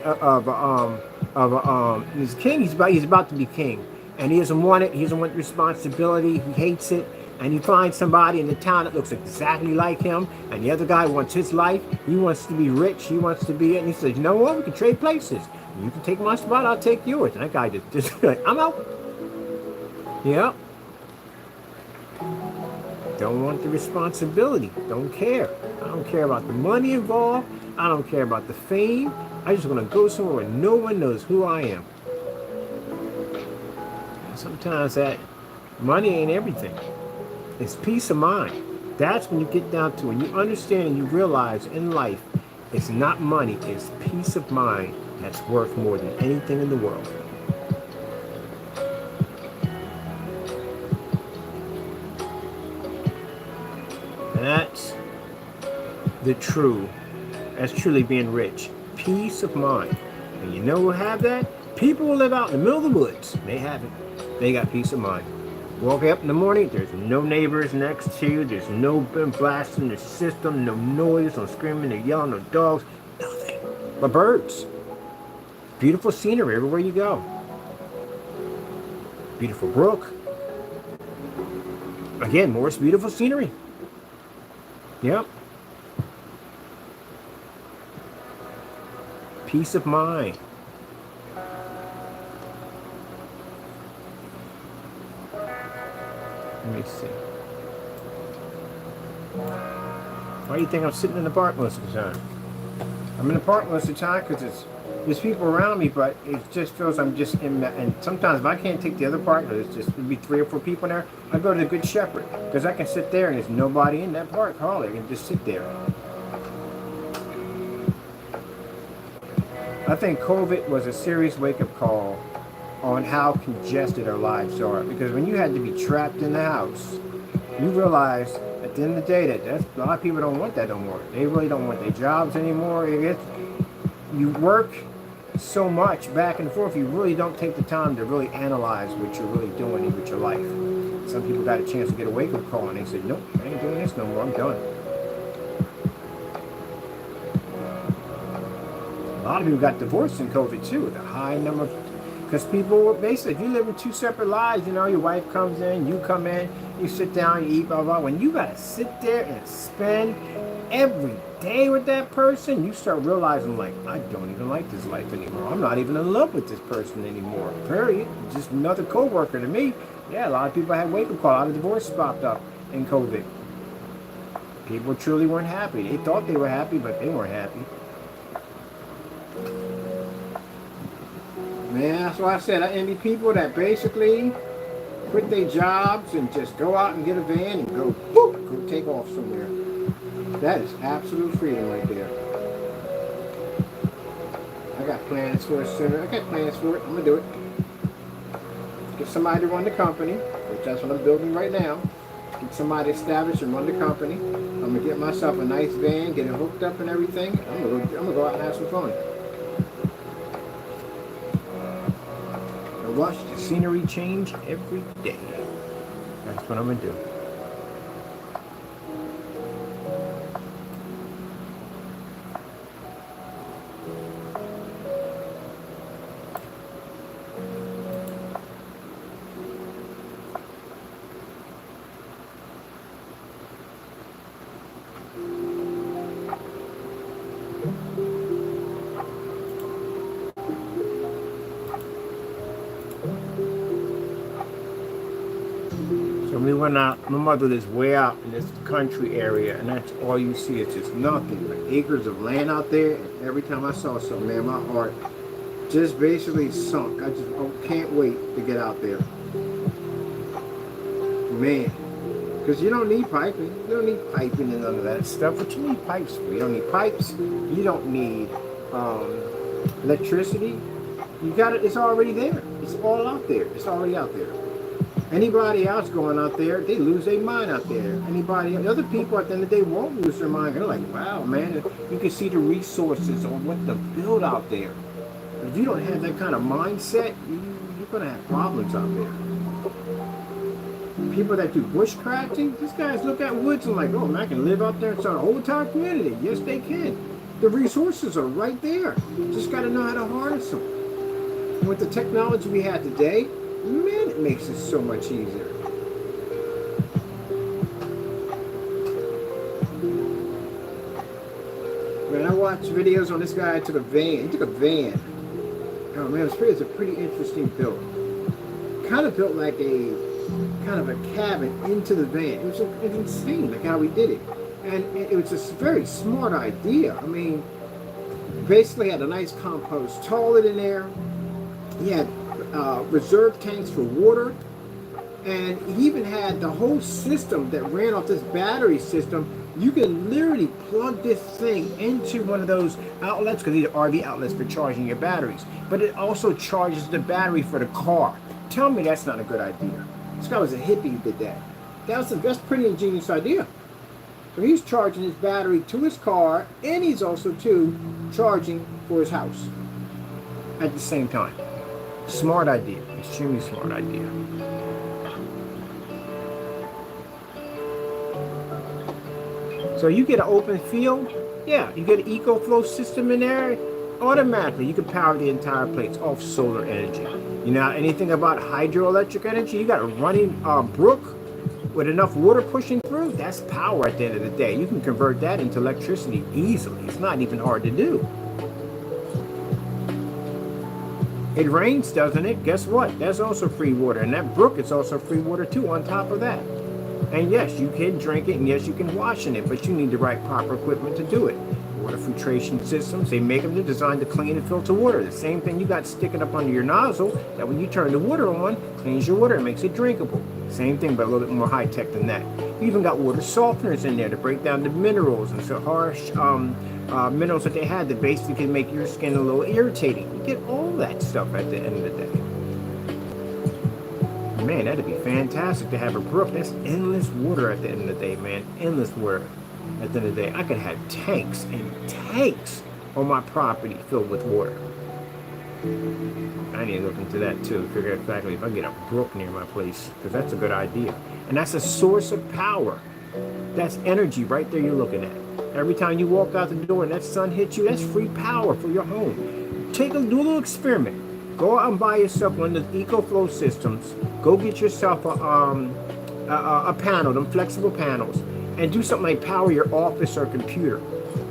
he's a king. He's about to be king, and he doesn't want it. He doesn't want responsibility. He hates it. And he finds somebody in the town that looks exactly like him, and the other guy wants his life. He wants to be rich. He wants to be it. And he says, "You know what? We can trade places. You can take my spot. I'll take yours." And that guy just like, "I'm out." Yeah. Don't want the responsibility. Don't care. I don't care about the money involved. I don't care about the fame. I just want to go somewhere where no one knows who I am. And sometimes that money ain't everything. It's peace of mind. That's when you get down to, when you understand and you realize in life, it's not money, it's peace of mind that's worth more than anything in the world. That's that's truly being rich. Peace of mind. And you know who have that? People who live out in the middle of the woods. They have it. They got peace of mind. Walk up in the morning, there's no neighbors next to you, there's no blast in the system, no noise, no screaming, no yelling, no dogs, nothing but birds. Beautiful scenery everywhere you go. Beautiful brook. Again, more beautiful scenery. Yep. Peace of mind. Let me see. Why do you think I'm sitting in the park most of the time? I'm in the park most of the time because there's people around me, but it just feels I'm just in that. And sometimes if I can't take the other park, there's just maybe 3 or 4 people in there, I go to the Good Shepherd because I can sit there and there's nobody in that park hardly. I can just sit there. I think COVID was a serious wake-up call on how congested our lives are, because when you had to be trapped in the house, you realize at the end of the day that a lot of people don't want that no more. They really don't want their jobs anymore. You work so much back and forth, you really don't take the time to really analyze what you're really doing with your life. Some people got a chance to get a wake-up call and they said, "Nope, I ain't doing this no more, I'm done." A lot of people got divorced in COVID too, with a high number of, because people were basically, if you live in 2 separate lives, your wife comes in, you come in, you sit down, you eat, blah, blah. When you got to sit there and spend every day with that person, you start realizing, like, I don't even like this life anymore. I'm not even in love with this person anymore. Period. Just another co-worker to me. Yeah, a lot of people had wake-up call. A lot of divorces popped up in COVID. People truly weren't happy. They thought they were happy, but they weren't happy. Man, that's why I said I envy people that basically quit their jobs and just go out and get a van and go, whoop, go take off somewhere. That is absolute freedom right there. I got plans for it sooner. I got plans for it. I'm going to do it. Get somebody to run the company, which that's what I'm building right now. Get somebody established and run the company. I'm going to get myself a nice van, get it hooked up and everything. I'm going to go out and have some fun. Watch the scenery change every day. That's what I'm gonna do. We went out, my mother lives way out in this country area, and that's all you see. It's just nothing but acres of land out there. And every time I saw something, man, my heart just basically sunk. I can't wait to get out there. Man, because you don't need piping. You don't need piping and none of that stuff. What you need pipes for? You don't need pipes. You don't need electricity. You got it. It's already there. It's all out there. It's already out there. Anybody else going out there, they lose their mind out there. Other people at the end of the day won't lose their mind. They're like, wow, man, you can see the resources on what to build out there. But if you don't have that kind of mindset, you're going to have problems out there. people that do bushcrafting, these guys look at woods and like, oh man, I can live out there and start a whole entire community. Yes, they can. The resources are right there. You just got to know how to harness them. And with the technology we have today, man, it makes it so much easier. Man, I watched videos on this guy took a van. He took a van. Oh man, it's a pretty interesting build. Kind of built like a cabin into the van. It was insane, like how he did it. And it was a very smart idea. I mean, basically had a nice compost toilet in there. He had reserve tanks for water. And he even had the whole system that ran off this battery system. You can literally plug this thing into one of those outlets, because these are RV outlets for charging your batteries. But it also charges the battery for the car. Tell me that's not a good idea. This guy was a hippie who did that. That's a pretty ingenious idea. So he's charging his battery to his car, and he's also too charging for his house at the same time. Smart idea, extremely smart idea. So you get an open field, yeah, you get an EcoFlow system in there, automatically you can power the entire place off solar energy. You know anything about hydroelectric energy? You got a running brook with enough water pushing through, that's power at the end of the day. You can convert that into electricity easily. It's not even hard to do. It rains, doesn't it? Guess what? That's also free water. And that brook is also free water too on top of that. And yes, you can drink it, and yes, you can wash in it, but you need the right proper equipment to do it. Water filtration systems, they make them, they're designed to clean and filter water. The same thing you got sticking up under your nozzle, that when you turn the water on, cleans your water and makes it drinkable. Same thing, but a little bit more high tech than that. You even got water softeners in there to break down the minerals and so harsh minerals that they had that basically can make your skin a little irritating. You get all that stuff at the end of the day. Man, that'd be fantastic to have a brook. That's endless water at the end of the day, man. Endless water at the end of the day. I could have tanks and tanks on my property filled with water. I need to look into that too, figure out exactly if I get a brook near my place, because that's a good idea. And that's a source of power. That's energy right there you're looking at. Every time you walk out the door and that sun hits you, that's free power for your home. Do a little experiment. Go out and buy yourself one of the EcoFlow systems. Go get yourself a panel, them flexible panels, and do something like power your office or computer.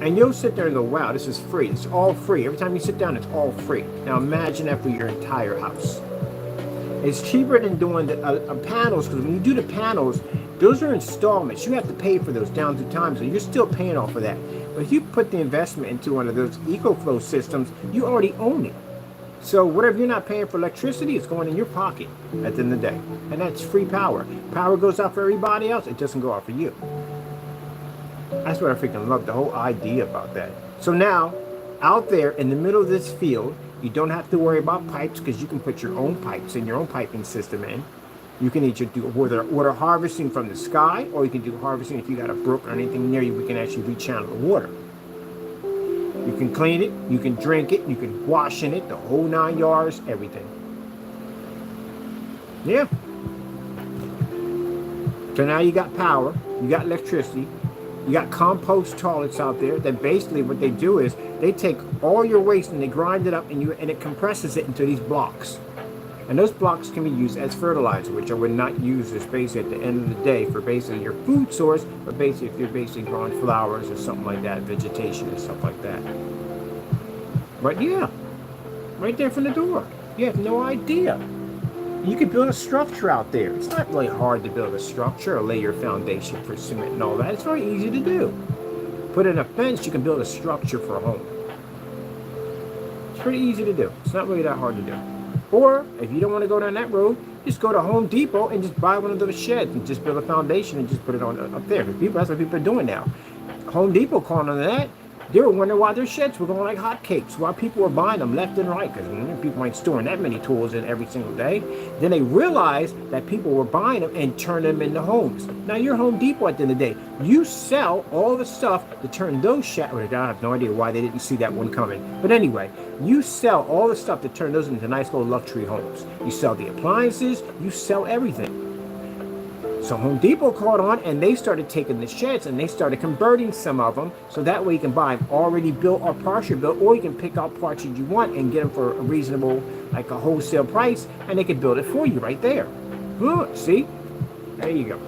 And you'll sit there and go, wow, this is free. It's all free. Every time you sit down, it's all free. Now imagine that for your entire house. It's cheaper than doing the panels, because when you do the panels, those are installments. You have to pay for those down through time, so you're still paying off of that. But if you put the investment into one of those EcoFlow systems, you already own it. So whatever you're not paying for electricity, it's going in your pocket at the end of the day. And that's free power. Power goes out for everybody else. It doesn't go out for you. That's what I freaking love, the whole idea about that. So now, out there in the middle of this field, you don't have to worry about pipes, because you can put your own pipes and your own piping system in. You can either do water harvesting from the sky, or you can do harvesting if you got a brook or anything near you. We can actually rechannel the water. You can clean it, you can drink it, you can wash in it, the whole 9 yards, everything. Yeah. So now you got power, you got electricity, you got compost toilets out there that basically what they do is they take all your waste and they grind it up, and it compresses it into these blocks. And those blocks can be used as fertilizer, which I would not use as basically at the end of the day for basically your food source, but basically if you're basically growing flowers or something like that, vegetation and stuff like that. But yeah, right there from the door. You have no idea. You can build a structure out there. It's not really hard to build a structure or lay your foundation for cement and all that. It's very easy to do. Put in a fence, you can build a structure for a home. It's pretty easy to do. It's not really that hard to do. Or, if you don't want to go down that road, just go to Home Depot and just buy one of those sheds and just build a foundation and just put it on up there. That's what people are doing now. Home Depot calling on that. They were wondering why their sheds were going like hotcakes, why people were buying them left and right, because people ain't storing that many tools in every single day. Then they realized that people were buying them and turning them into homes. Now, you're Home Depot at the end of the day. You sell all the stuff to turn those sheds. I have no idea why they didn't see that one coming. But anyway, you sell all the stuff to turn those into nice little luxury homes. You sell the appliances, you sell everything. So Home Depot caught on, and they started taking the sheds and they started converting some of them, so that way you can buy them already built or partially built, or you can pick out parts that you want and get them for a reasonable, like a wholesale price, and they can build it for you right there. Good, see? There you go.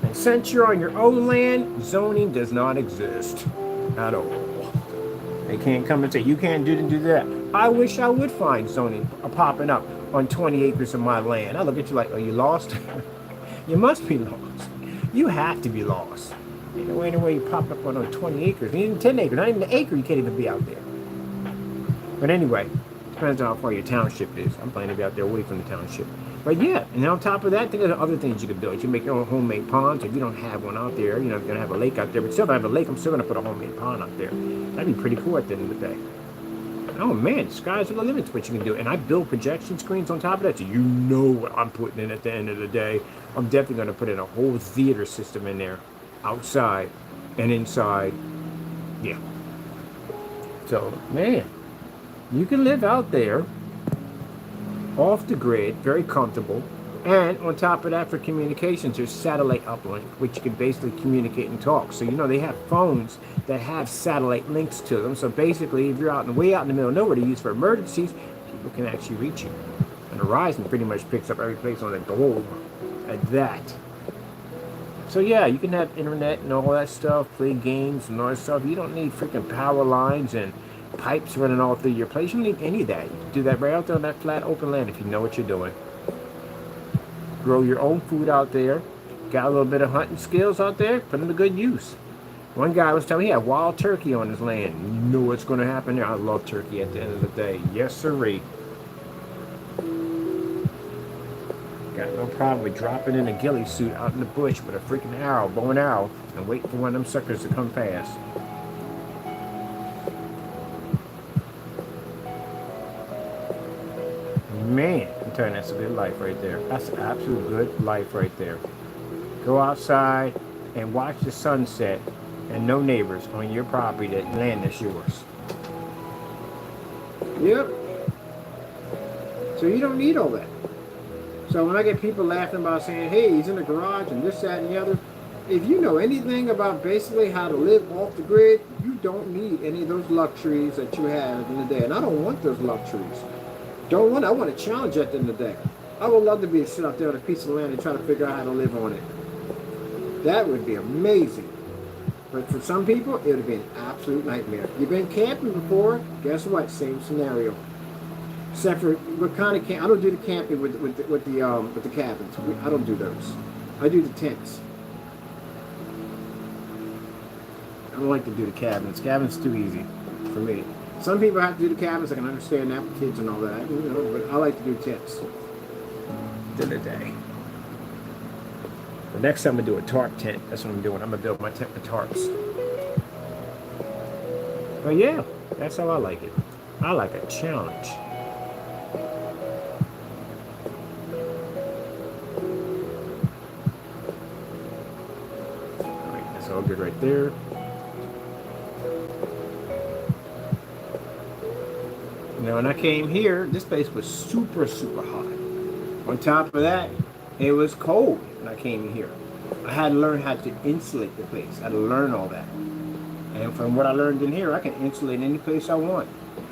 And since you're on your own land, zoning does not exist at all. They can't come and say, you can't do that. I wish I would find zoning popping up on 20 acres of my land. I look at you like, are you lost? You must be lost. You have to be lost. Ain't no way you pop up on 20 acres. Even 10 acres, not even an acre, you can't even be out there. But anyway, depends on how far your township is. I'm planning to be out there away from the township. But yeah, and on top of that, think of the other things you can build. You can make your own homemade ponds. If you don't have one out there, you're going to have a lake out there. But still, if I have a lake, I'm still going to put a homemade pond out there. That'd be pretty cool at the end of the day. Oh man, the sky's the limit to what you can do. And I build projection screens on top of that, so you know what I'm putting in at the end of the day. I'm definitely going to put in a whole theater system in there, outside and inside. Yeah. So, man, you can live out there, off the grid, very comfortable. And on top of that, for communications, there's satellite uplink, which you can basically communicate and talk. So, you know, they have phones that have satellite links to them. So basically, if you're way out in the middle of nowhere to use for emergencies, people can actually reach you. And Verizon pretty much picks up every place on the globe at that. So yeah, you can have internet and all that stuff, play games and all that stuff. You don't need freaking power lines and pipes running all through your place. You don't need any of that. You can do that right out there on that flat open land if you know what you're doing. Grow your own food out there. Got a little bit of hunting skills out there, put them to good use. One guy was telling me he had wild turkey on his land. You know what's going to happen there? I love turkey at the end of the day. Yes, sirree. Got no problem with dropping in a ghillie suit out in the bush with a freaking arrow, bow and arrow, and waiting for one of them suckers to come past. Man, I'm telling you, that's a good life right there. That's an absolute good life right there. Go outside and watch the sunset and no neighbors on your property, that land that's yours. Yep. So you don't need all that. So when I get people laughing about saying, hey, he's in the garage and this, that, and the other, if you know anything about basically how to live off the grid, you don't need any of those luxuries that you have in the day. And I don't want those luxuries. Don't want it. I want a challenge at the end of the day. I would love to be able to sit out there on a piece of land and try to figure out how to live on it. That would be amazing. But for some people, it would be an absolute nightmare. You've been camping before? Guess what? Same scenario. Except for what kind of camp? I don't do the camping with the cabins. I don't do those. I do the tents. I don't like to do the cabins. Cabins too easy for me. Some people have to do the cabins. I can understand that with kids and all that, you know. But I like to do tents. To the day. The next time I'm gonna do a tarp tent. That's what I'm doing. I'm gonna build my tent with tarps. But yeah, that's how I like it. I like a challenge. Alright, that's all good right there. Now when I came here, this place was super, super hot. On top of that, it was cold when I came here. I had to learn how to insulate the place. I had to learn all that. And from what I learned in here, I can insulate any place I want.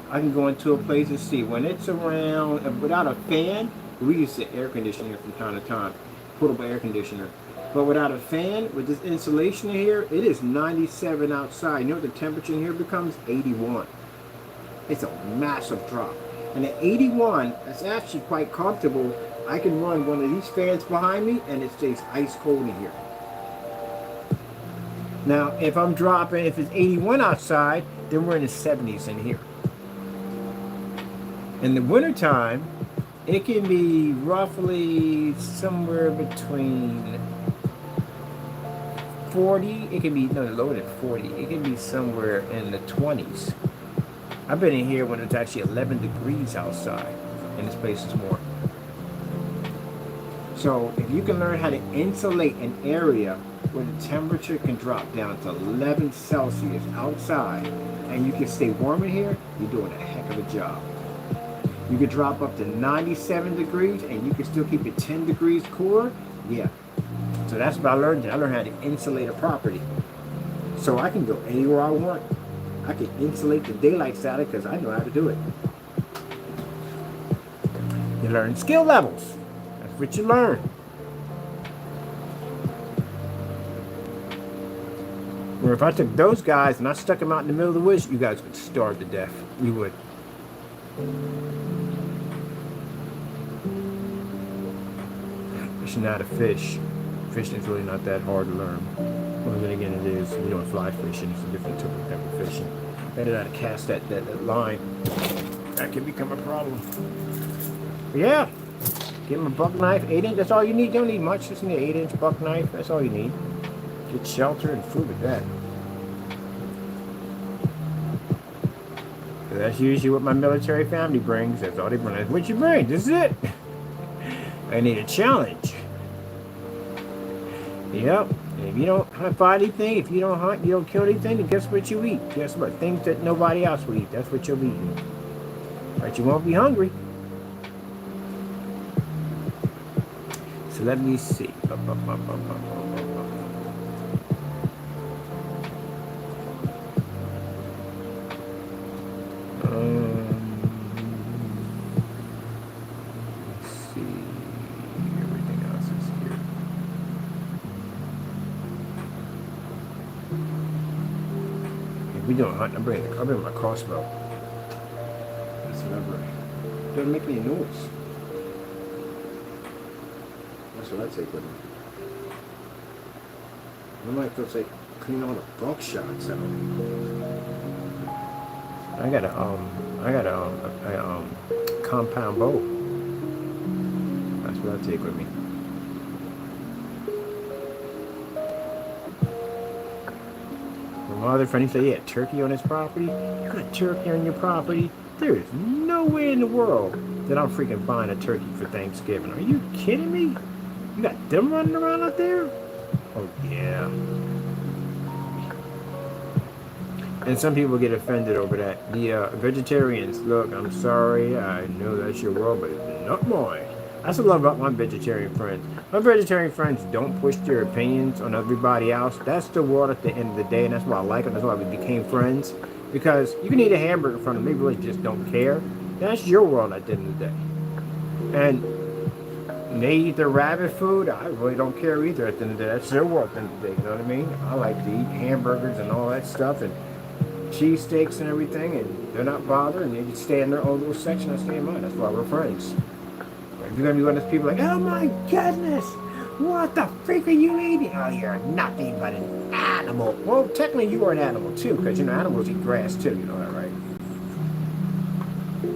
I can go into a place and see when it's around, without a fan, we use the air conditioner from time to time, portable air conditioner. But without a fan, with this insulation in here, it is 97 outside. You know what the temperature in here becomes? 81. It's a massive drop. And at 81, that's actually quite comfortable. I can run one of these fans behind me and it stays ice cold in here. Now, if it's 81 outside, then we're in the 70s in here. In the wintertime, it can be roughly somewhere between 40, it can be, no, lower than 40. It can be somewhere in the 20s. I've been in here when it's actually 11 degrees outside, and this place is warm. So if you can learn how to insulate an area where the temperature can drop down to 11 Celsius outside, and you can stay warm in here, you're doing a heck of a job. You could drop up to 97 degrees and you can still keep it 10 degrees cooler. Yeah. So that's what I learned. I learned how to insulate a property. So I can go anywhere I want. I can insulate the daylights out of it because I know how to do it. You learn skill levels. That's what you learn. Where if I took those guys and I stuck them out in the middle of the woods, you guys would starve to death. You would. Fishing how to fish. Fishing is really not that hard to learn. Well, then again, it is. You know, fly fishing is a different type of fishing. Better how to cast that line. That can become a problem. But yeah. Give them a buck knife, 8-inch. That's all you need. You don't need much. Just need an 8-inch buck knife. That's all you need. Get shelter and food with that. So that's usually what my military family brings. That's all they bring. That's what you bring. This is it. I need a challenge. Yep. And if you don't fight anything, if you don't hunt, you don't kill anything, then guess what you eat? Guess what? Things that nobody else will eat. That's what you'll be eating. But you won't be hungry. So let me see. Let's see. Everything else is here. If we don't hunt, I'll bring my crossbow. That's what I bring. Doesn't make any noise. That's what I take with me. I might have to clean all the buckshots out. I got a compound bow. That's what I take with me. My other friend, he said he had turkey on his property. You got turkey on your property? There is no way in the world that I'm freaking buying a turkey for Thanksgiving. Are you kidding me? You got them running around out there? Oh, yeah. And some people get offended over that. The vegetarians, look, I'm sorry. I know that's your world, but it's not mine. That's what I love about my vegetarian friends. My vegetarian friends don't push their opinions on everybody else. That's the world at the end of the day, and that's why I like them. That's why we became friends. Because you can eat a hamburger from them. They really just don't care. That's your world at the end of the day. And they eat their rabbit food. I really don't care either at the end of the day. That's their world at the end of the day. You know what I mean? I like to eat hamburgers and all that stuff and cheesesteaks and everything, and they're not bothered, and they just stay in their own little section. I stay in mine. That's why we're friends. If you're going to be one of those people like, oh my goodness, what the freak are you eating? Oh, you're nothing but an animal. Well, technically you are an animal too, because you know animals eat grass too. You know that, right?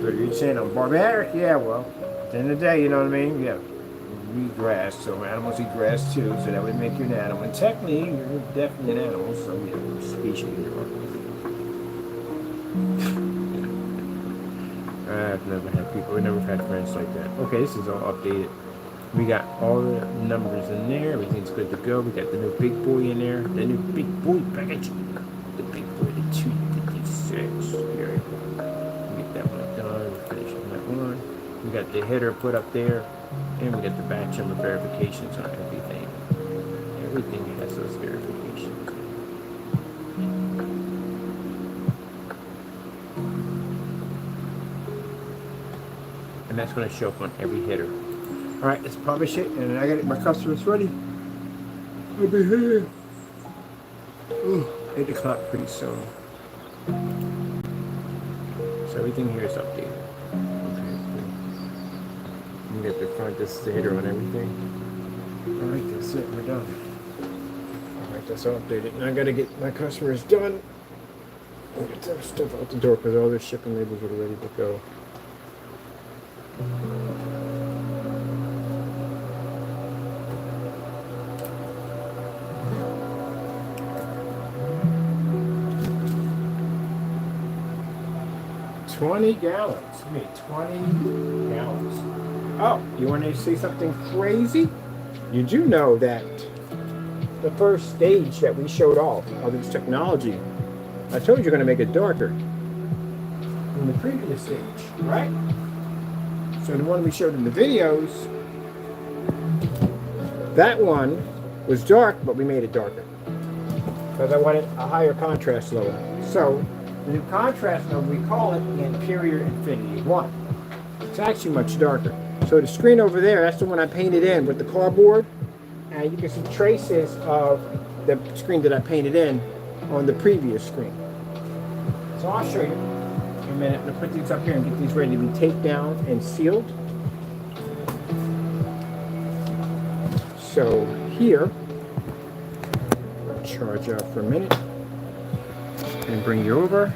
But you're saying I'm barbaric? Yeah, well, at the end of the day, you know what I mean? Yeah. We eat grass, so animals eat grass too, so that would make you an animal. And technically, you're definitely an animal, so you know, species you are. I've never had friends like that. Okay, this is all updated. We got all the numbers in there. Everything's good to go. We got the new big boy in there. The new big boy package. The big boy, the 256. Here we go. Get that one done. We're finishing that one. We got the header put up there. And we got the batch number verifications on everything. Everything has those verifications. And that's going to show up on every header. Alright, let's publish it, and I got my customers ready. I'll be here. 8 o'clock pretty soon. So everything here is updated. Okay, cool. You get the front, this is the header on everything. Alright, that's it, we're done. Alright, that's all updated. Now I gotta get my customers done. And get their stuff out the door, because all their shipping labels are ready to go. $20 gallons. I mean, 20 gallons. Oh, you want to see something crazy? You do know that the first stage that we showed off of this technology, I told you you're going to make it darker in the previous stage, right? So the one we showed in the videos, that one was dark, but we made it darker because I wanted a higher contrast level. So the new contrast level, we call it the Inferior Infinity 1. It's actually much darker. So the screen over there, that's the one I painted in with the cardboard. And you can see traces of the screen that I painted in on the previous screen. So I'll show you in a minute. I'm going to put these up here and get these ready to be taped down and sealed. So here, I'll charge up for a minute and bring you over.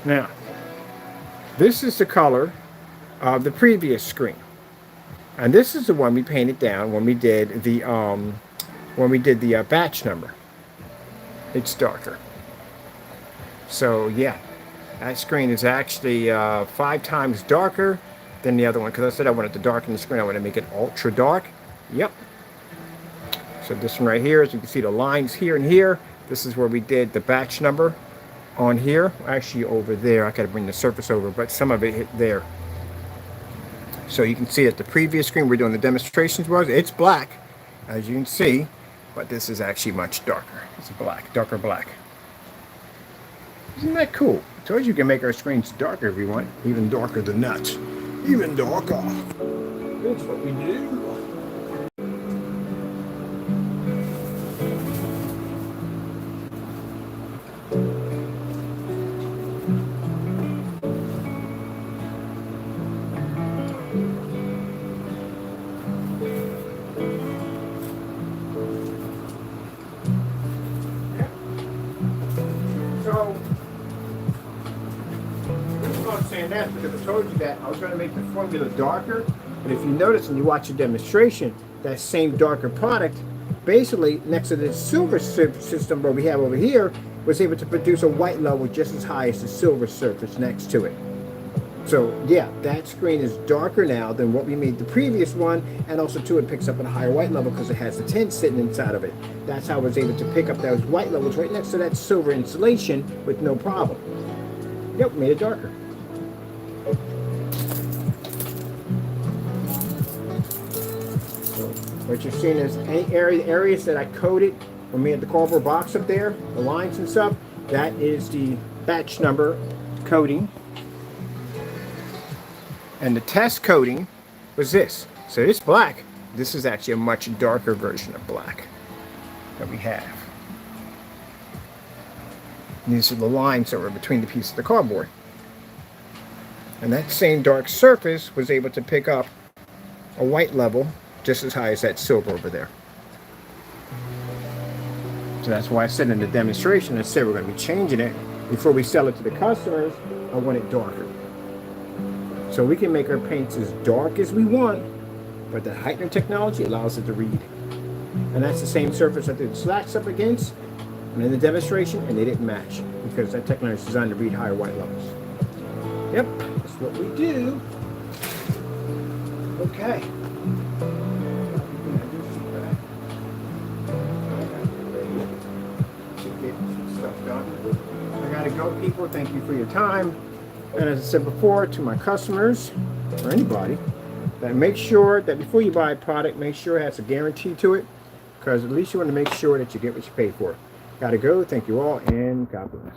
Now, this is the color of the previous screen. And this is the one we painted down when we did the batch number. It's darker. So yeah, that screen is actually 5 times darker than the other one, because I said I wanted to darken the screen. I want to make it ultra dark. Yep. So this one right here, as you can see the lines here and here, this is where we did the batch number on here. Actually over there, I gotta bring the surface over, but some of it hit there. So you can see that the previous screen we're doing the demonstrations was, it's black, as you can see, but this is actually much darker. It's black, darker black. Isn't that cool? I told you can make our screens darker if you want, even darker than that. Even darker. That's what we do. That because I told you that I was going to make the formula darker, and if you notice when you watch the demonstration, that same darker product basically next to the silver system where we have over here was able to produce a white level just as high as the silver surface next to it. So yeah, that screen is darker now than what we made the previous one, and also too it picks up at a higher white level because it has the tint sitting inside of it. That's how I was able to pick up those white levels right next to that silver insulation with no problem. Yep, made it darker. What you're seeing is any areas that I coated when we had the cardboard box up there, the lines and stuff, that is the batch number coating. And the test coating was this. So this black, this is actually a much darker version of black that we have. And these are the lines that were between the pieces of the cardboard. And that same dark surface was able to pick up a white level just as high as that silver over there. So that's why I said in the demonstration, I said we're going to be changing it before we sell it to the customers. I want it darker. So we can make our paints as dark as we want, but the heightener technology allows it to read. And that's the same surface I did the slats up against, and in the demonstration, and they didn't match because that technology is designed to read higher white levels. Yep, that's what we do. Okay. I gotta go, people. Thank you for your time. And as I said before, to my customers or anybody, that make sure that before you buy a product, make sure it has a guarantee to it, because at least you want to make sure that you get what you pay for. Gotta go. Thank you all, and God bless.